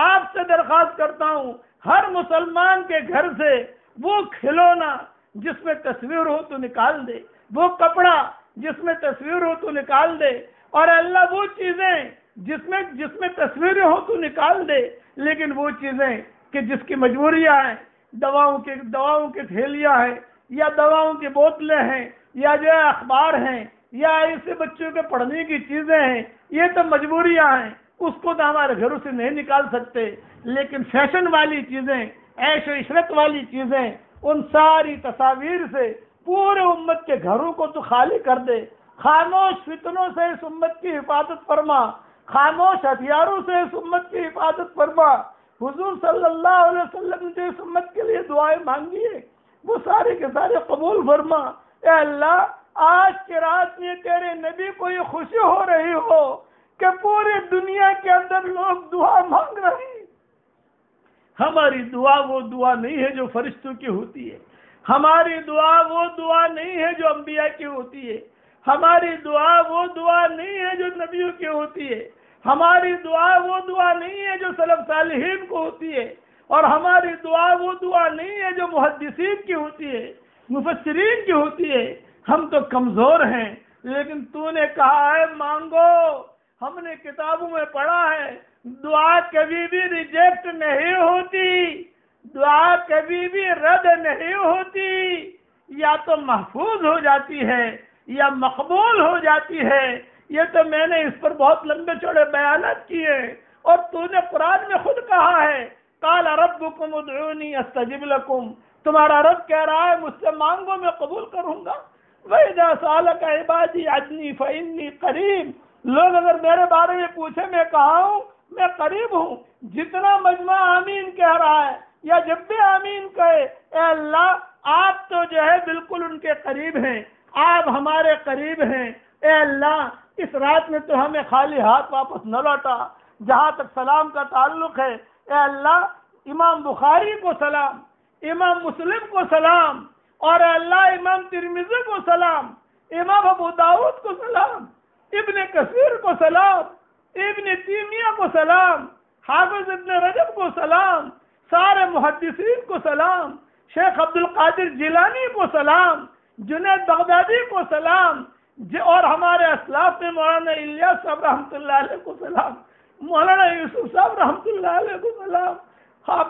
آپ سے درخواست کرتا ہوں، ہر مسلمان کے گھر سے وہ کھلونا جس میں تصویر ہو تو نکال دے، وہ کپڑا جس میں تصویر ہو تو نکال دے، اور اللہ وہ چیزیں جس میں تصویریں ہو تو نکال دے، لیکن وہ چیزیں کہ جس کی مجبوریاں ہیں، دواؤں کی تھیلیاں ہیں، یا دواؤں کی بوتلیں ہیں، یا جو اخبار ہیں، یا ایسے بچوں کے پڑھنے کی چیزیں ہیں، یہ تو مجبوریاں ہیں، اس کو تو ہمارے گھروں سے نہیں نکال سکتے، لیکن فیشن والی چیزیں، عیش و عشرت والی چیزیں، ان ساری تصاویر سے پورے امت کے گھروں کو تو خالی کر دے۔ خاموش فتنوں سے اس امت کی حفاظت فرما، خاموش ہتھیاروں سے اس امت کی حفاظت فرما۔ حضور صلی اللہ علیہ وسلم نے اس امت کے لیے دعائیں مانگی ہیں وہ سارے کے سارے قبول فرما۔ اے اللہ، آج کی رات میں تیرے نبی کو یہ خوشی ہو رہی ہو کہ پوری دنیا کے اندر لوگ دعا مانگ رہے ہیں۔ ہماری دعا وہ دعا نہیں ہے جو فرشتوں کی ہوتی ہے، ہماری دعا وہ دعا نہیں ہے جو انبیاء کی ہوتی ہے، ہماری دعا وہ دعا نہیں ہے جو نبیوں کی ہوتی ہے، ہماری دعا وہ دعا نہیں ہے جو سلف صالحین کو ہوتی ہے، اور ہماری دعا وہ دعا نہیں ہے جو محدثین کی ہوتی ہے، مفسرین کی ہوتی ہے۔ ہم تو کمزور ہیں، لیکن تو نے کہا ہے مانگو۔ ہم نے کتابوں میں پڑھا ہے دعا کبھی بھی ریجیکٹ نہیں ہوتی، دعا کبھی بھی رد نہیں ہوتی، یا تو محفوظ ہو جاتی ہے یا مقبول ہو جاتی ہے۔ یہ تو میں نے اس پر بہت لمبے چوڑے بیانات کیے، اور تو نے قرآن میں خود کہا ہے قال ربکم ادعونی استجب لکم، تمہارا رب کہہ رہا ہے مجھ سے مانگو میں قبول کروں گا۔ وَإِذَا سَأَلَكَ عِبَادِي عَنِّي فَإِنِّي قَرِيبٌ، لوگ اگر میرے بارے میں پوچھے میں کہا ہوں میں قریب ہوں۔ جتنا مجمع آمین کہہ رہا ہے یا جب بھی آمین کہے، اے اللہ آپ تو جو ہے بالکل ان کے قریب ہیں، آپ ہمارے قریب ہیں۔ اے اللہ اس رات میں تو ہمیں خالی ہاتھ واپس نہ لوٹا۔ جہاں تک سلام کا تعلق ہے، اے اللہ امام بخاری کو سلام، امام مسلم کو سلام، اور اے اللہ امام ترمذی کو سلام، امام ابو داؤد کو سلام، ابن کثیر کو سلام، ابن تیمیہ کو سلام، حافظ ابن رجب کو سلام، سارے محدثین کو سلام، شیخ عبد القادر جیلانی کو سلام، جنید بغدادی کو سلام، اور ہمارے اسلاف میں مولانا الیاس صاحب رحمۃ اللہ علیہ کو سلام، مولانا یوسف صاحب رحمۃ اللہ علیہ کو سلام،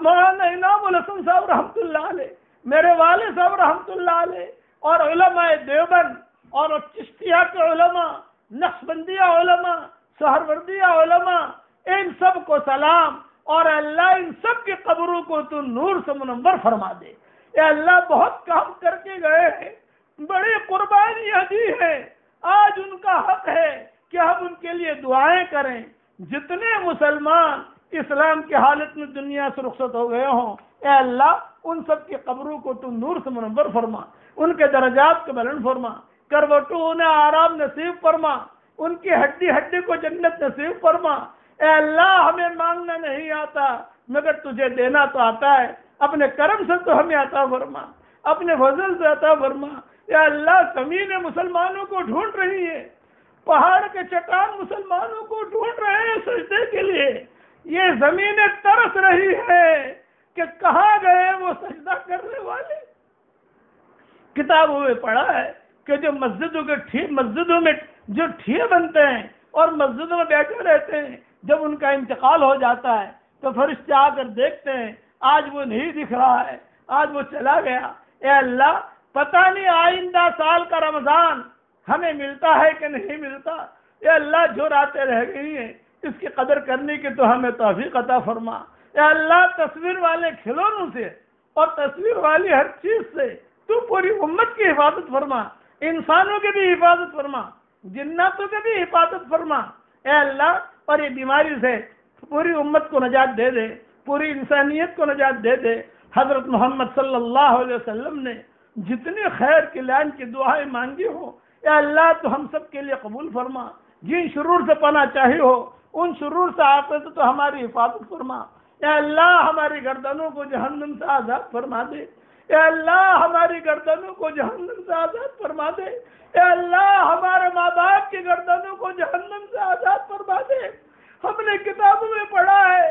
مولانا انعام الحسن صاحب رحمۃ اللہ علیہ، میرے والد صاحب رحمۃ اللہ علیہ، اور علماء دیوبند اور چشتیہ کے علماء، نقشبندیہ علماء، سہروردیہ علماء، ان سب کو سلام۔ اور اللہ ان سب کی قبروں کو تو نور سے منور فرما دے۔ اے اللہ بہت کام کر کے گئے ہیں، بڑی قربانیاں دی ہیں، آج ان کا حق ہے کہ ہم ان کے لیے دعائیں کریں۔ جتنے مسلمان اسلام کی حالت میں دنیا سے رخصت ہو گئے ہوں، اے اللہ ان سب کی قبروں کو تو نور سے منور فرما، ان کے درجات کو بلند فرما، کروٹوں انہیں آرام نصیب فرما، ان کی ہڈی ہڈی کو جنت نصیب فرما۔ اے اللہ ہمیں مانگنا نہیں آتا مگر تجھے دینا تو آتا ہے، اپنے کرم سے تو ہمیں عطا فرما، اپنے فضل سے عطا فرما۔ اے اللہ زمین مسلمانوں کو ڈھونڈ رہی ہے، پہاڑ کے چٹان مسلمانوں کو ڈھونڈ رہے ہیں سجدے کے لیے، یہ زمینیں ترس رہی ہے کہ کہاں گئے وہ سجدہ کرنے والے۔ کتابوں میں پڑھا ہے کہ جو مسجدوں میں جو ٹھیے بنتے ہیں اور مسجدوں میں بیٹھے رہتے ہیں، جب ان کا انتقال ہو جاتا ہے تو فرشتے آ کر دیکھتے ہیں آج وہ نہیں دکھ رہا ہے، آج وہ چلا گیا۔ اے اللہ پتہ نہیں آئندہ سال کا رمضان ہمیں ملتا ہے کہ نہیں ملتا۔ اے اللہ جو راتیں رہ گئی ہیں اس کی قدر کرنے کی تو ہمیں توفیق عطا فرما۔ اے اللہ تصویر والے کھلونوں سے اور تصویر والی ہر چیز سے تو پوری امت کی حفاظت فرما، انسانوں کی بھی حفاظت فرما، جناتوں کی بھی حفاظت فرما۔ اے اللہ اور یہ بیماری سے پوری امت کو نجات دے دے، پوری انسانیت کو نجات دے دے۔ حضرت محمد صلی اللہ علیہ وسلم نے جتنی خیر کی لائن کی دعائیں مانگی ہو، اے اللہ تو ہم سب کے لیے قبول فرما۔ جن شرور سے پناہ چاہی ہو ان شرور سے آتے تو ہماری حفاظت فرما۔ اے اللہ ہماری گردنوں کو جہنم سے آزاد فرما دے، اے اللہ ہماری گردنوں کو جہنم سے آزاد فرما دے، اے اللہ ہمارے ماں باپ کی گردنوں کو جہنم سے آزاد فرما دے۔ ہم نے کتابوں میں پڑھا ہے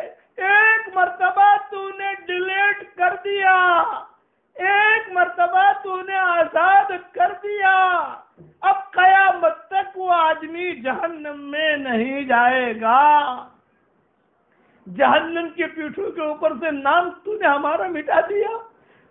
ایک مرتبہ تو نے ڈیلیٹ کر دیا، ایک مرتبہ تو نے آزاد کر دیا، اب قیامت تک وہ آدمی جہنم میں نہیں جائے گا۔ جہنم کی پیٹھوں کے اوپر سے نام تو نے ہمارا مٹا دیا،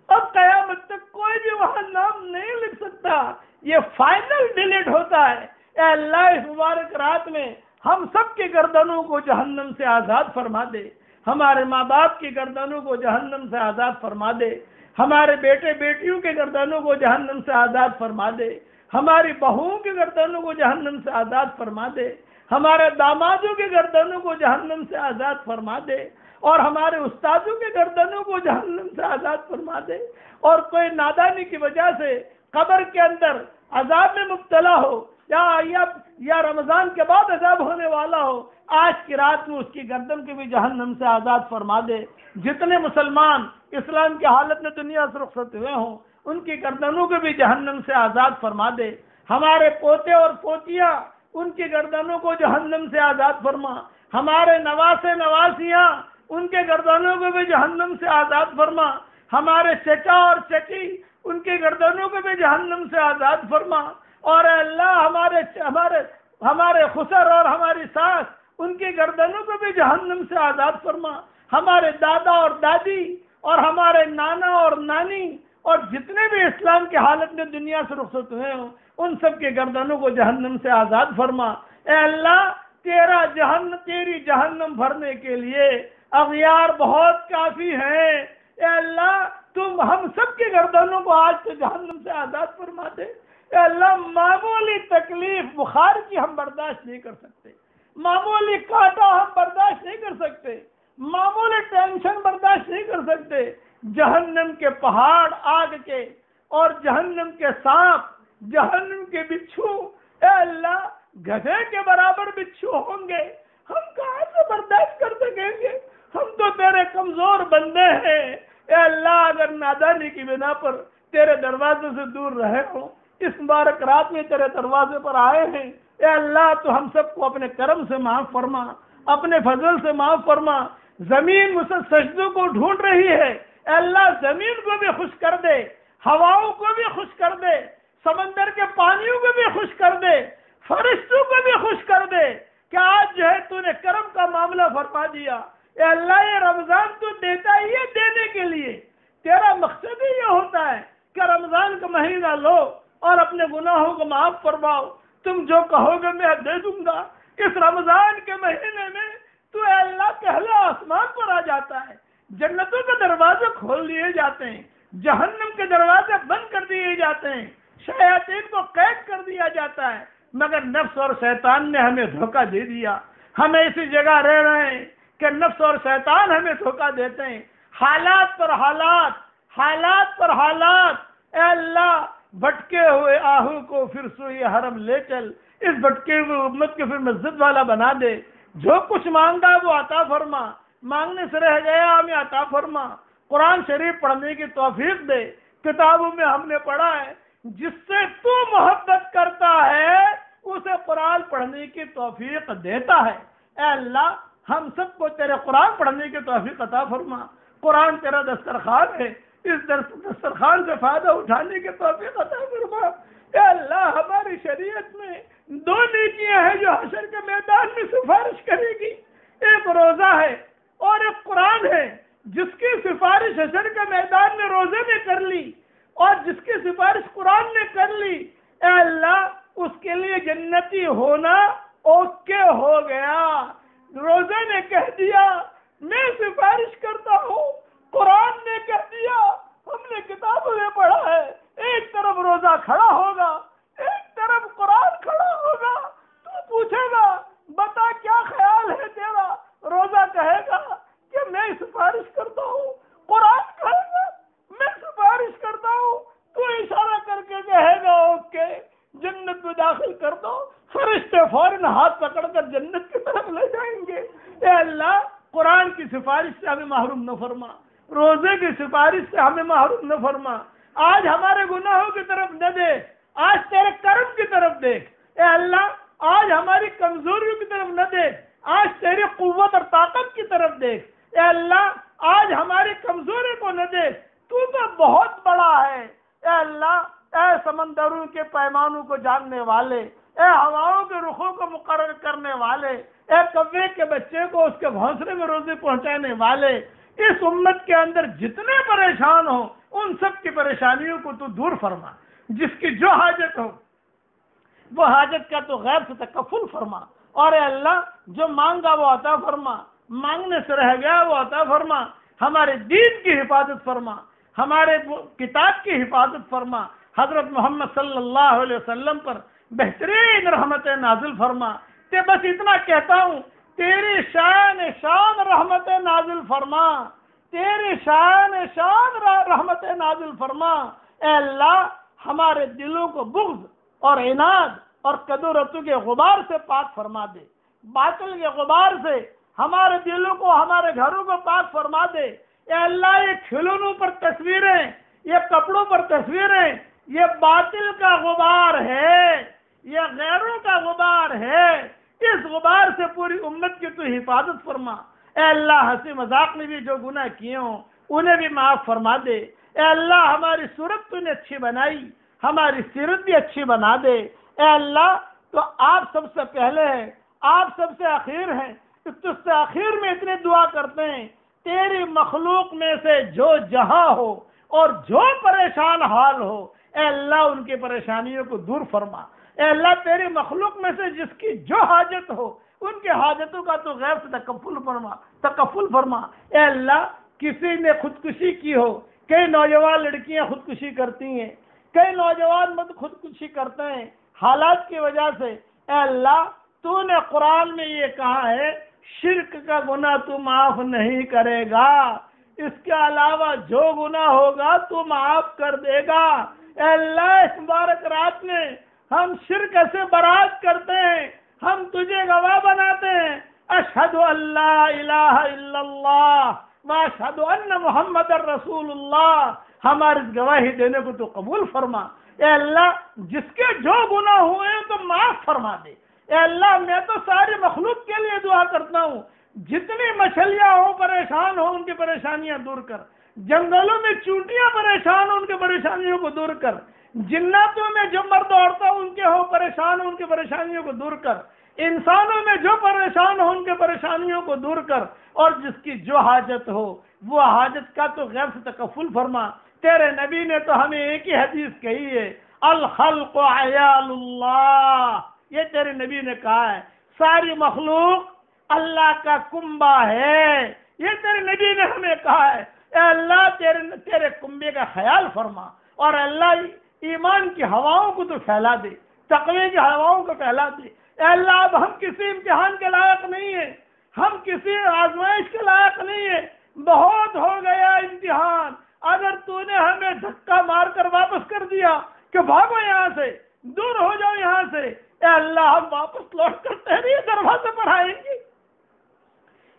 اب قیامت تک کوئی بھی وہاں نام نہیں لکھ سکتا، یہ فائنل ڈیلیٹ ہوتا ہے۔ اے اللہ اس مبارک رات میں ہم سب کی گردنوں کو جہنم سے آزاد فرما دے، ہمارے ماں باپ کی گردنوں کو جہنم سے آزاد فرما دے، ہمارے بیٹے بیٹیوں کے گردنوں کو جہنم سے آزاد فرما دے، ہماری بہوؤں کے گردنوں کو جہنم سے آزاد فرما دے، ہمارے دامادوں کے گردنوں کو جہنم سے آزاد فرما دے، اور ہمارے استادوں کے گردنوں کو جہنم سے آزاد فرما دے۔ اور کوئی نادانی کی وجہ سے قبر کے اندر عذاب میں مبتلا ہو یا رمضان کے بعد عذاب ہونے والا ہو، آج کی رات میں اس کی گردن کی بھی جہنم سے آزاد فرما دے۔ جتنے مسلمان اسلام کی حالت میں دنیا سے رخصت ہوئے ہوں ان کی گردنوں کو بھی جہنم سے آزاد فرما دے۔ ہمارے پوتے اور پوتیاں ان کی گردنوں کو جہنم سے آزاد فرما، ہمارے نواسے نواسیاں ان کے گردنوں کو بھی جہنم سے آزاد فرما. ہمارے چچا اور چچی ان کے گردنوں کو بھی جہنم سے آزاد فرما. اور اے اللہ ہمارے خسر اور ہماری ساس ان کی گردنوں کو بھی جہنم سے آزاد فرما. ہمارے دادا اور دادی اور ہمارے نانا اور نانی اور جتنے بھی اسلام کی حالت میں دنیا سے رخصت ہوئے ہوں ان سب کے گردنوں کو جہنم سے آزاد فرما. اے اللہ تیری جہنم بھرنے کے لیے اغیار بہت کافی ہیں. اے اللہ تم ہم سب کے گردنوں کو آج سے جہنم سے آزاد فرما دے. اے اللہ معمولی تکلیف بخار کی ہم برداشت نہیں کر سکتے, معمولی کانٹا ہم برداشت نہیں کر سکتے, معمولی ٹینشن برداشت نہیں کر سکتے. جہنم کے پہاڑ آگ کے اور جہنم کے سانپ, جہنم کے بچھو, اے اللہ گدھے کے برابر بچھو ہوں گے, ہم کہاں سے برداشت کر سکیں گے؟ ہم تو تیرے کمزور بندے ہیں. اے اللہ اگر نادانی کی بنا پر تیرے دروازے سے دور رہے ہوں, اس مبارک رات میں تیرے دروازے پر آئے ہیں, اے اللہ تو ہم سب کو اپنے کرم سے معاف فرما, اپنے فضل سے معاف فرما. زمین مجھ سے سجدوں کو ڈھونڈ رہی ہے, اے اللہ زمین کو بھی خوش کر دے, ہواؤں کو بھی خوش کر دے, سمندر کے پانیوں کو بھی خوش کر دے, فرشتوں کو بھی خوش کر دے کہ آج جو ہے تو نے کرم کا معاملہ فرما دیا. اے اللہ یہ رمضان تو دیتا ہی ہے دینے کے لیے, تیرا مقصد ہی یہ ہوتا ہے کہ رمضان کا مہینہ لو اور اپنے گناہوں کو معاف فرماؤ. تم جو کہو گے میں دے دوں گا. اس رمضان کے مہینے میں تو اے اللہ پہلے آسمان پر آ جاتا ہے, جنتوں کے دروازے کھول دیے جاتے ہیں, جہنم کے دروازے بند کر دیے جاتے ہیں, شیاطین کو قید کر دیا جاتا ہے. مگر نفس اور شیطان نے ہمیں دھوکہ دے دیا. ہمیں اسی جگہ رہ رہے ہیں کہ نفس اور شیطان ہمیں دھوکہ دیتے ہیں. حالات پر حالات, حالات پر حالات. اے اللہ بھٹکے ہوئے آہو کو پھر سوئی حرم لے چل, اس بھٹکے ہوئے امت کے پھر مسجد والا بنا دے. جو کچھ مانگا وہ عطا فرما, مانگنے سے رہ گیا ہمیں عطا فرما. قرآن شریف پڑھنے کی توفیق دے. کتابوں میں ہم نے پڑھا ہے جس سے تو محبت کرتا ہے اسے قرآن پڑھنے کی توفیق دیتا ہے. اے اللہ ہم سب کو تیرے قرآن پڑھنے کی توفیق عطا فرما. قرآن تیرا دسترخوان ہے, اس دسترخوان سے فائدہ اٹھانے کی توفیق عطا فرما. اے اللہ ہماری شریعت میں 2 نیکیاں ہیں جو حشر کے میدان میں سفارش کرے گی, ایک روزہ ہے اور ایک قرآن ہے. جس کی سفارش حشر کے میدان میں روزے نے کر لی اور جس کی سفارش قرآن نے کر لی, اے اللہ اس کے لیے جنتی ہونا اوکے ہو گیا. روزے نے کہہ دیا میں سفارش کرتا ہوں, قرآن نے کہہ دیا ہم نے کتابوں میں پڑھا ہے. ایک طرف روزہ کھڑا ہوگا, ایک طرف قرآن کھڑا ہوگا. تو پوچھے گا بتا کیا خیال ہے تیرا؟ روزہ کہے گا کہ میں سفارش کرتا ہوں, قرآن کہے گا میں سفارش کرتا ہوں. تو اشارہ کر کے کہے گا اوکے جنت میں داخل کر دو. فرشتے فوراً ہاتھ پکڑ کر جنت کی طرف لے جائیں گے. اے اللہ قرآن کی سفارش سے ہمیں محروم نہ فرما, روزے کی سفارش سے ہمیں محروم نہ فرما. آج ہمارے گناہوں کی طرف نہ دیکھ, آج تیرے کرم کی طرف دیکھ. اے اللہ آج ہماری کمزوریوں کی طرف نہ دیکھ, آج تیری قوت اور طاقت کی طرف دیکھ. اے اللہ آج ہماری کمزوری کو نہ دیکھ, تو بہت بڑا ہے. اے اللہ اے سمندروں کے پیمانوں کو جاننے والے, اے ہواؤں کے رخوں کو مقرر کرنے والے, اے کوے کے بچے کو اس کے گھونسلے میں روزی پہنچانے والے, اس امت کے اندر جتنے پریشان ہوں ان سب کی پریشانیوں کو تو دور فرما. جس کی جو حاجت ہو وہ حاجت کا تو غیر سے تکفل فرما. اور اے اللہ جو مانگا وہ عطا فرما, مانگنے سے رہ گیا وہ عطا فرما. ہمارے دین کی حفاظت فرما, ہمارے کتاب کی حفاظت فرما. حضرت محمد صلی اللہ علیہ وسلم پر بہترین رحمت نازل فرما. بس اتنا کہتا ہوں تیری شان رحمت نازل فرما, تیری شان رحمت نازل فرما. اے اللہ ہمارے دلوں کو بغض اور عناد اور کدورتوں کے غبار سے پاک فرما دے, باطل کے غبار سے ہمارے دلوں کو ہمارے گھروں کو پاک فرما دے. اے اللہ یہ کھلونوں پر تصویریں, یہ کپڑوں پر تصویریں, یہ باطل کا غبار ہے, یہ غیروں کا غبار ہے. اس غبار سے پوری امت کی تو حفاظت فرما. اے اللہ ہنسی مذاق میں بھی جو گناہ کیے ہوں انہیں بھی معاف فرما دے۔ اے اللہ ہماری صورت تو نے اچھی بنائی، ہماری سیرت بھی اچھی بنا دے۔ اے اللہ تو آپ سب سے پہلے ہیں، آپ سب سے آخر ہیں، تجھ سے آخر میں اتنے دعا کرتے ہیں تیری مخلوق میں سے جو جہاں ہو اور جو پریشان حال ہو، اے اللہ ان کی پریشانیوں کو دور فرما۔ اے اللہ تیری مخلوق میں سے جس کی جو حاجت ہو ان کے حاجتوں کا تو غیب سے تکفل فرما۔ اے اللہ کسی نے خودکشی کی ہو، کئی نوجوان لڑکیاں خودکشی کرتی ہیں، کئی نوجوان خودکشی کرتے ہیں حالات کی وجہ سے۔ اے اللہ تو نے قرآن میں یہ کہا ہے شرک کا گناہ تو معاف نہیں کرے گا، اس کے علاوہ جو گناہ ہوگا تو معاف کر دے گا۔ اے اللہ اس مبارک رات میں ہم شرک سے برات کرتے ہیں، ہم تجھے گواہ بناتے ہیں، اشہد ان لا الہ الا اللہ واشہد ان محمد رسول اللہ۔ ہماری گواہی دینے کو تو قبول فرما۔ اے اللہ جس کے جو گناہ ہوئے ہیں تو معاف فرما دے۔ اے اللہ میں تو ساری مخلوق کے لیے دعا کرتا ہوں، جتنی مچھلیاں ہوں پریشان ہوں ان کی پریشانیاں دور کر، جنگلوں میں چونٹیاں پریشان ہوں ان کی پریشانیوں کو دور کر، جناتوں میں جو مرد عورتیں ان کے ہو پریشان ہوں ان کی پریشانیوں کو دور کر، انسانوں میں جو پریشان ہو ان کے پریشانیوں کو دور کر، اور جس کی جو حاجت ہو وہ حاجت کا تو غیب سے تکفل فرما۔ تیرے نبی نے تو ہمیں ایک ہی حدیث کہی ہے، الخلق عیال اللہ، یہ تیرے نبی نے کہا ہے ساری مخلوق اللہ کا کنبہ ہے، یہ تیرے نبی نے ہمیں کہا ہے۔ اے اللہ تیرے کنبے کا خیال فرما، اور اللہ ایمان کی ہواؤں کو تو پھیلا دے، تقوی کی ہواؤں کو پھیلا دے۔ اے اللہ اب ہم کسی امتحان کے لائق نہیں ہیں، ہم کسی آزمائش کے لائق نہیں ہیں، بہت ہو گیا امتحان۔ اگر تو نے ہمیں دھکا مار کر واپس کر دیا کہ بھاگو یہاں سے، دور ہو جاؤ یہاں سے، اے اللہ ہم واپس لوٹ کر تیرے دروازے پر آئیں گے۔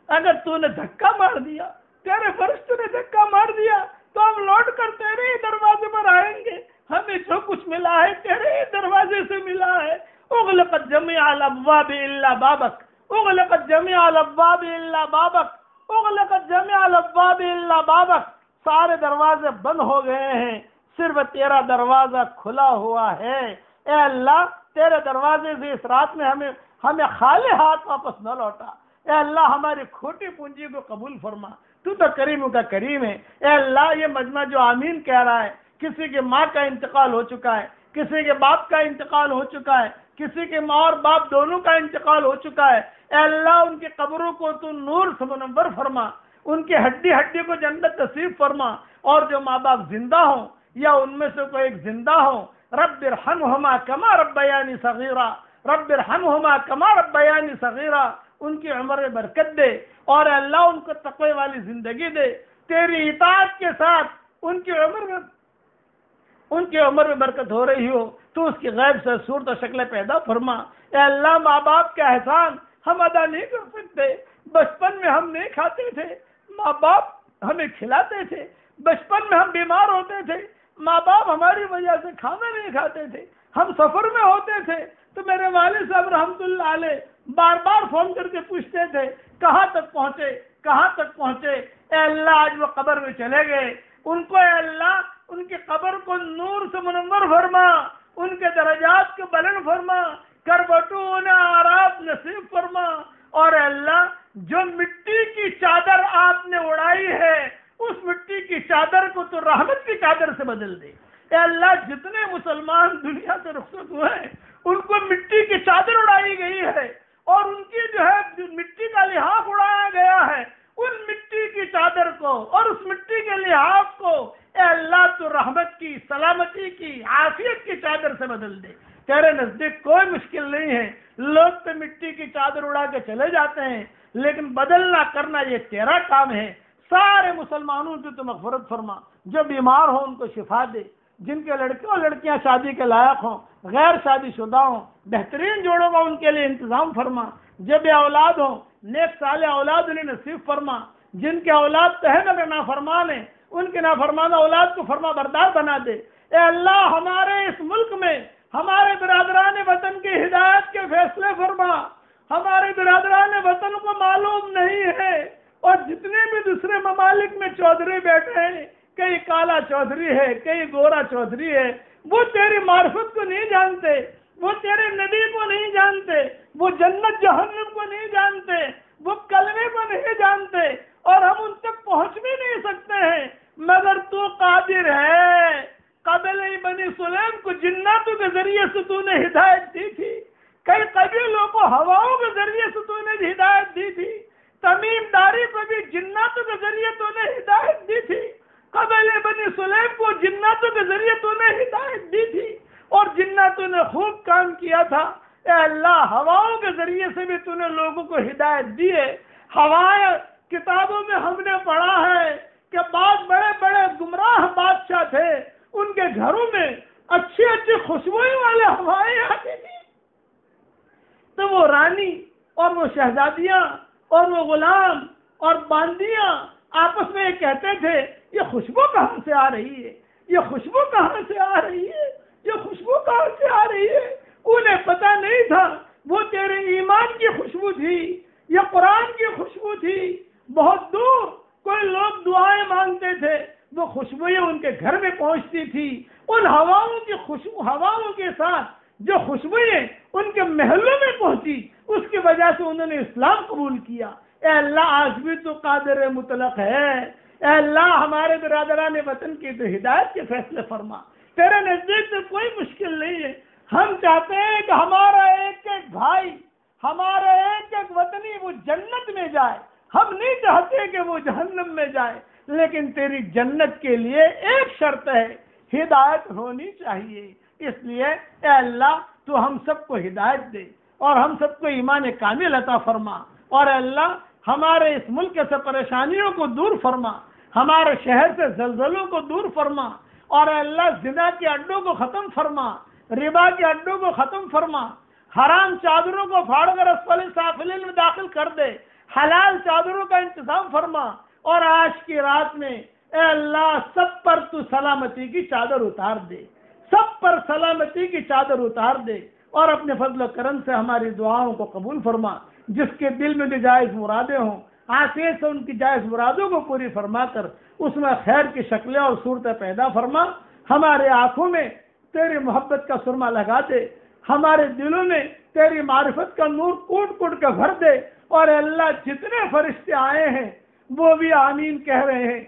اگر تو نے دھکا مار دیا، تیرے فرشتوں نے دھکا مار دیا، تو ہم لوٹ کر تیرے ہی دروازے پر آئیں گے۔ ہمیں جو کچھ ملا ہے تیرے ہی دروازے سے ملا ہے۔ اغلقت جمیع الابواب الا بابک، اغلقت جمیع الابواب الا بابک، اغلقت جمیع الابواب الا بابک، سارے دروازے بند ہو گئے ہیں، صرف تیرا دروازہ کھلا ہوا ہے۔ اے اللہ تیرے دروازے سے اس رات میں ہمیں خالی ہاتھ واپس نہ لوٹا۔ اے اللہ ہماری کھوٹی پونجی کو قبول فرما، تو کریموں کا کریم ہے۔ اے اللہ یہ مجمع جو آمین کہہ رہا ہے، کسی کے ماں کا انتقال ہو چکا ہے، کسی کے باپ کا انتقال ہو چکا ہے، کسی کے ماں اور باپ دونوں کا انتقال ہو چکا ہے، اے اللہ ان کی قبروں کو تو نور سے منور فرما، ان کی ہڈی ہڈی کو جنت نصیب فرما، اور جو ماں باپ زندہ ہوں یا ان میں سے کوئی ایک زندہ ہوں، رب ارحمہما کما ربیانی صغیرا، رب ارحمہما کما ربیانی صغیرا، ان کی عمر میں برکت دے، اور اللہ ان کو تقوی والی زندگی دے، تیری اطاعت کے ساتھ ان کی عمر میں برکت ہو رہی ہو تو اس کی غیب سے صورت و شکل پیدا فرما۔ اے اللہ ماں باپ کا احسان ہم ادا نہیں کر سکتے، بچپن میں ہم نہیں کھاتے تھے، ماں باپ ہمیں کھلاتے تھے، بچپن میں ہم بیمار ہوتے تھے، ماں باپ ہماری وجہ سے کھانا نہیں کھاتے تھے، ہم سفر میں ہوتے تھے تو میرے والد صاحب رحمۃ اللہ علیہ بار بار فون کر کے پوچھتے تھے کہاں تک پہنچے، کہاں تک پہنچے۔ اے اللہ آج وہ قبر میں چلے گئے، ان کو اے اللہ ان کی قبر کو نور سے منور فرما، ان کے درجات کو بلند فرما، کربٹوں انہیں آرام نصیب فرما، اور اے اللہ جو مٹی کی چادر آپ نے اڑائی ہے اس مٹی کی چادر کو تو رحمت کی چادر سے بدل دے۔ اے اللہ جتنے مسلمان دنیا سے رخصت ہوئے ہیں ان کو مٹی کی چادر اڑائی گئی ہے، اور ان کی جو ہے مٹی کا لحاف اڑایا گیا ہے، ان مٹی کی چادر کو اور اس مٹی کے لحاف کو اے اللہ تو رحمت کی، سلامتی کی، عافیت کی چادر سے بدل دے۔ تیرے نزدیک کوئی مشکل نہیں ہے، لوگ تو مٹی کی چادر اڑا کے چلے جاتے ہیں، لیکن بدلنا کرنا یہ تیرا کام ہے۔ سارے مسلمانوں کی تو مغفرت فرما، جو بیمار ہوں ان کو شفا دے، جن کے لڑکے اور لڑکیاں شادی کے لائق ہوں، غیر شادی شدہ ہوں، بہترین جوڑوں کا ان کے لیے انتظام فرما، جو بے اولاد ہوں نیک صالح اولاد انہیں نصیب فرما، جن کے اولاد تہے مگر نافرمان ہیں ان کے نافرمانہ اولاد کو فرما بردار بنا دے۔ اے اللہ ہمارے اس ملک میں ہمارے برادران وطن کی ہدایت کے فیصلے فرما، ہمارے برادران وطن کو معلوم نہیں ہے دوسرے ممالک میں چودھری بیٹھے ہیں، کئی کالا چودھری ہے، کئی گورا چودھری ہے، وہ تیری معرفت کو نہیں جانتے، وہ تیرے نبی کو نہیں جانتے، وہ جنت جہنم کو نہیں جانتے، وہ کلمے کو نہیں جانتے، اور ہم ان تک پہنچ بھی نہیں سکتے ہیں، مگر تو قادر ہے۔ قبل بنی سلیم کو جناتوں کے ذریعے سے تو نے ہدایت دی تھی، کئی قبیلوں کو ہواؤں کے ذریعے سے تو نے ہدایت دی تھی، تمیم داری کو بھی جناتوں کے ذریعے تو نے ہدایت دی تھی، قبل بنی سلیم کو جناتوں کے ذریعے تو نے ہدایت دی تھی، اور جناتوں نے خوب کام کیا تھا۔ اے اللہ، ہواؤں کے ذریعے سے بھی تو نے لوگوں کو ہدایت دی ہے۔ ہوائیں کتابوں میں ہم نے پڑھا ہے کہ بعض بڑے بڑے گمراہ بادشاہ تھے، ان کے گھروں میں اچھی اچھی خوشبوئی والے ہوائیں آتی تھی، تو وہ رانی اور وہ شہزادیاں اور وہ غلام اور باندیاں آپس میں کہتے تھے، یہ خوشبو کہاں سے آ رہی ہے، یہ خوشبو کہاں سے آ رہی ہے، یہ خوشبو کہاں سے آ رہی ہے۔ انہیں پتہ نہیں تھا وہ تیرے ایمان کی خوشبو تھی، یہ قرآن کی خوشبو تھی۔ بہت دور کوئی لوگ دعائیں مانگتے تھے، وہ خوشبوئیں ان کے گھر میں پہنچتی تھی، ان ہواؤں کی خوشبو، ہواؤں کے ساتھ جو خوشبوئیں ان کے محلوں میں پہنچی، اس کی وجہ سے انہوں نے اسلام قبول کیا۔ اے اللہ، آج بھی تو قادر مطلق ہے، اے اللہ ہمارے برادران وطن کی تو ہدایت کے فیصلے فرما، تیرے نزدیک تو کوئی مشکل نہیں ہے۔ ہم چاہتے ہیں کہ ہمارا ایک ایک بھائی، ہمارا ایک ایک وطنی وہ جنت میں جائے، ہم نہیں چاہتے کہ وہ جہنم میں جائے، لیکن تیری جنت کے لیے ایک شرط ہے، ہدایت ہونی چاہیے۔ اس لیے اے اللہ تو ہم سب کو ہدایت دے اور ہم سب کو ایمان کامل عطا فرما، اور اے اللہ ہمارے اس ملک سے پریشانیوں کو دور فرما، ہمارے شہر سے زلزلوں کو دور فرما، اور اے اللہ زنا کے اڈوں کو ختم فرما، ربا کے اڈوں کو ختم فرما، حرام چادروں کو پھاڑ کر اسفل سافلین میں داخل کر دے، حلال چادروں کا انتظام فرما، اور آج کی رات میں اے اللہ سب پر تو سلامتی کی چادر اتار دے، سب پر سلامتی کی چادر اتار دے، اور اپنے فضل و کرم سے ہماری دعاؤں کو قبول فرما۔ جس کے دل میں بھی جائز مرادیں ہوں، عافیت سے ان کی جائز مرادوں کو پوری فرما کر اس میں خیر کی شکلیں اور صورتیں پیدا فرما۔ ہمارے آنکھوں میں تیری محبت کا سرما لگا دے، ہمارے دلوں میں تیری معرفت کا نور کوٹ کوٹ کے بھر دے، اور اے اللہ جتنے فرشتے آئے ہیں وہ بھی آمین کہہ رہے ہیں،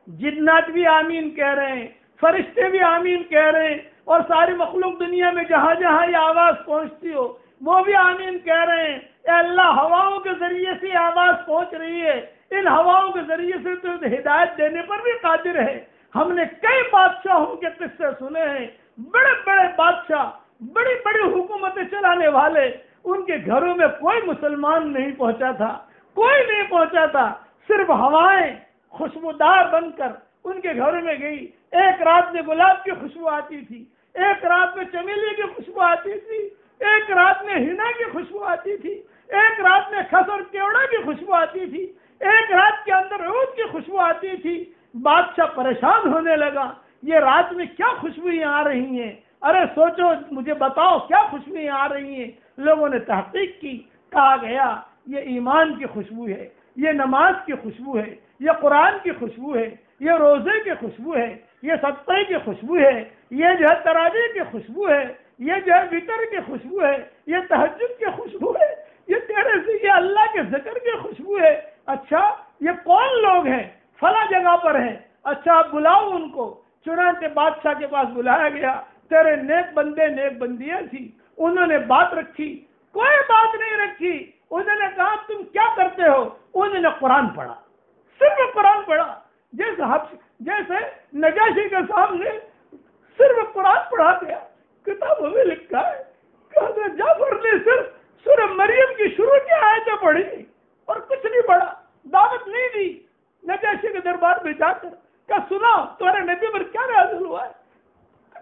جنات بھی آمین کہہ رہے ہیں، فرشتے بھی آمین کہہ رہے ہیں، اور ساری مخلوق دنیا میں جہاں جہاں یہ آواز پہنچتی ہو وہ بھی آمین کہہ رہے ہیں۔ اے اللہ ہواؤں کے ذریعے سے یہ آواز پہنچ رہی ہے، ان ہواؤں کے ذریعے سے تو ہدایت دینے پر بھی قادر ہے۔ ہم نے کئی بادشاہوں کے قصے سنے ہیں، بڑے بڑے بادشاہ، بڑی بڑی حکومتیں چلانے والے، ان کے گھروں میں کوئی مسلمان نہیں پہنچا تھا، کوئی نہیں پہنچا تھا، صرف ہوائیں خوشبودار بن کر ان کے گھروں میں گئی۔ ایک رات میں گلاب کی خوشبو آتی تھی، ایک رات میں چمیلی کی خوشبو آتی تھی، ایک رات میں ہنا کی خوشبو آتی تھی، ایک رات میں خس اور کیوڑا کی خوشبو آتی تھی، ایک رات کے اندر عود کی خوشبو آتی تھی۔ بادشاہ پریشان ہونے لگا، یہ رات میں کیا خوشبوئیں آ رہی ہیں، ارے سوچو مجھے بتاؤ کیا خوشبوئیں آ رہی ہیں۔ لوگوں نے تحقیق کی، کہا گیا یہ ایمان کی خوشبو ہے، یہ نماز کی خوشبو ہے، یہ قرآن کی خوشبو ہے، یہ روزے کی خوشبو ہے، یہ صدقے کی خوشبو ہے، یہ جو ہے تراویح کی خوشبو ہے، یہ جو ہے وتر کی خوشبو ہے، یہ تہجد کی خوشبو ہے، یہ تیرے سے یہ اللہ کے ذکر کی خوشبو ہے۔ اچھا یہ کون لوگ ہیں؟ فلاں جگہ پر ہیں، اچھا آپ بلاؤ ان کو۔ چنانچہ بادشاہ کے پاس بلایا گیا، تیرے نیک بندے نیک بندیاں تھی، انہوں نے بات رکھی، کوئی بات نہیں رکھی، انہوں نے کہا تم کیا کرتے ہو؟ انہوں نے قرآن پڑھا، صرف قرآن پڑھا، جیسے نجاشی کے سامنے صرف قرآن پڑھا گیا۔ کتابوں میں لکھا ہے کہ جعفر نے صرف سورہ مریم کی شروع کی آیتیں پڑھی اور کچھ نہیں پڑھا، دعوت نہیں دی۔ نجاشی کے دربار میں جا کر کیا سنا تمہارے نبی پر کیا نازل ہوا ہے؟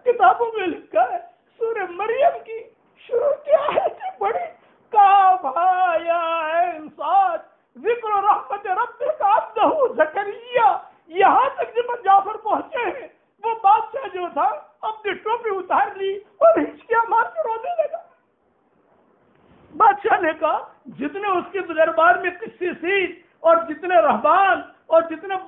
کتابوں میں لکھا ہے سورہ مریم کی شروع کی آیتیں پڑھی، کاف ہا یا عین صاد ذکر رحمت ربک عبدہ زکریا، یہاں تک جب جعفر پہنچے ہیں وہ بادشاہ جو تھا اپنی ٹوپی اتار لی اور ہچکیاں مار کے رونے لگا۔ بادشاہ نے کہا جتنے اس کے دربار میں قصے تھی اور جتنے رہبان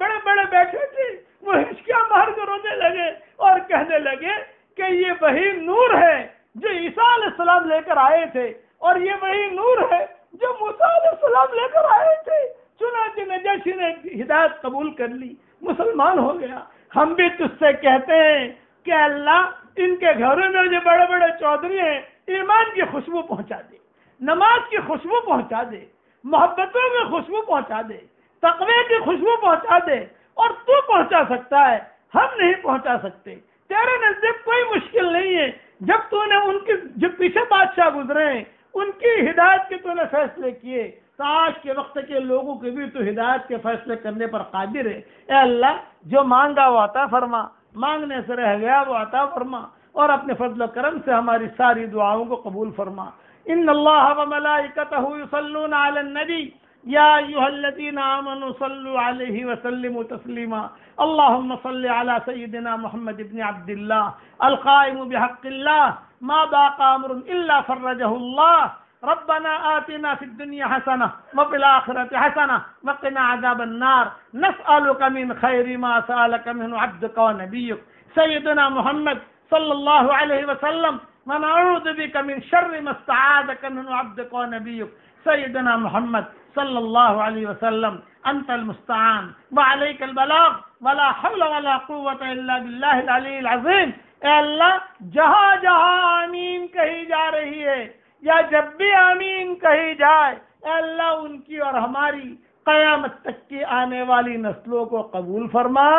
بڑے بڑے بیٹھے تھے وہ ہچکیاں مار کر رونے لگے اور کہنے لگے کہ یہ وہی نور ہے جو عیسیٰ علیہ السلام لے کر آئے تھے، اور یہ وہی نور ہے جو موسیٰ علیہ السلام لے کر آئے تھے۔ چنانچہ نجاشی نے ہدایت قبول کر لی، مسلمان ہو گیا۔ ہم بھی تجھ سے کہتے ہیں کہ اللہ ان کے گھروں میں جو بڑے بڑے چودھری ہیں ایمان کی خوشبو پہنچا دے، نماز کی خوشبو پہنچا دے، محبتوں میں خوشبو پہنچا دے، تقوی کی خوشبو پہنچا دے، اور تو پہنچا سکتا ہے، ہم نہیں پہنچا سکتے۔ تیرے نزدیک کوئی مشکل نہیں ہے۔ جب تو نے ان کی جو پیچھے بادشاہ گزرے ہیں ان کی ہدایت کے تو نے فیصلے کیے، تو آج کے وقت کے لوگوں کے بھی تو ہدایت کے فیصلے کرنے پر قادر ہے۔ اے اللہ جو مانگا وہ عطا فرما، مانگنے سے رہ گیا وہ عطا فرما، اور اپنے فضل و کرم سے ہماری ساری دعاؤں کو قبول فرما۔ ان اللہ وملائکتہ یصلون علی النبی یا ایھا الذین آمنوا صلوا علیہ وسلموا تسلیما۔ اللهم صل على سيدنا محمد بن عبد الله القائم بحق الله ما ضاق امر الا فرجه الله۔ ربنا آتنا في الدنيا حسنة وفي الآخرة حسنة وقنا عذاب النار۔ نسألك من خير ما سألك منه عبدك ونبيك سيدنا محمد صلى الله عليه وسلم، ونعوذ بك من شر ما استعاذك منه عبدك ونبيك سيدنا محمد صلی اللہ علیہ وسلم۔ انت المستعان وعلیک البلاغ ولا حول ولا قوت الا باللہ العلی العظیم۔ اے اللہ جہاں جہاں آمین کہی جا رہی ہے یا جب بھی آمین کہی جائے، اے اللہ ان کی اور ہماری قیامت تک کی آنے والی نسلوں کو قبول فرما،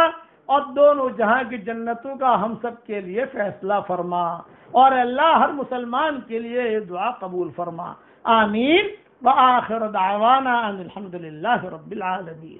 اور دونوں جہاں کی جنتوں کا ہم سب کے لیے فیصلہ فرما، اور اللہ ہر مسلمان کے لیے یہ دعا قبول فرما۔ آمین۔ وآخر دعوانا ان الحمد للہ رب العالمین۔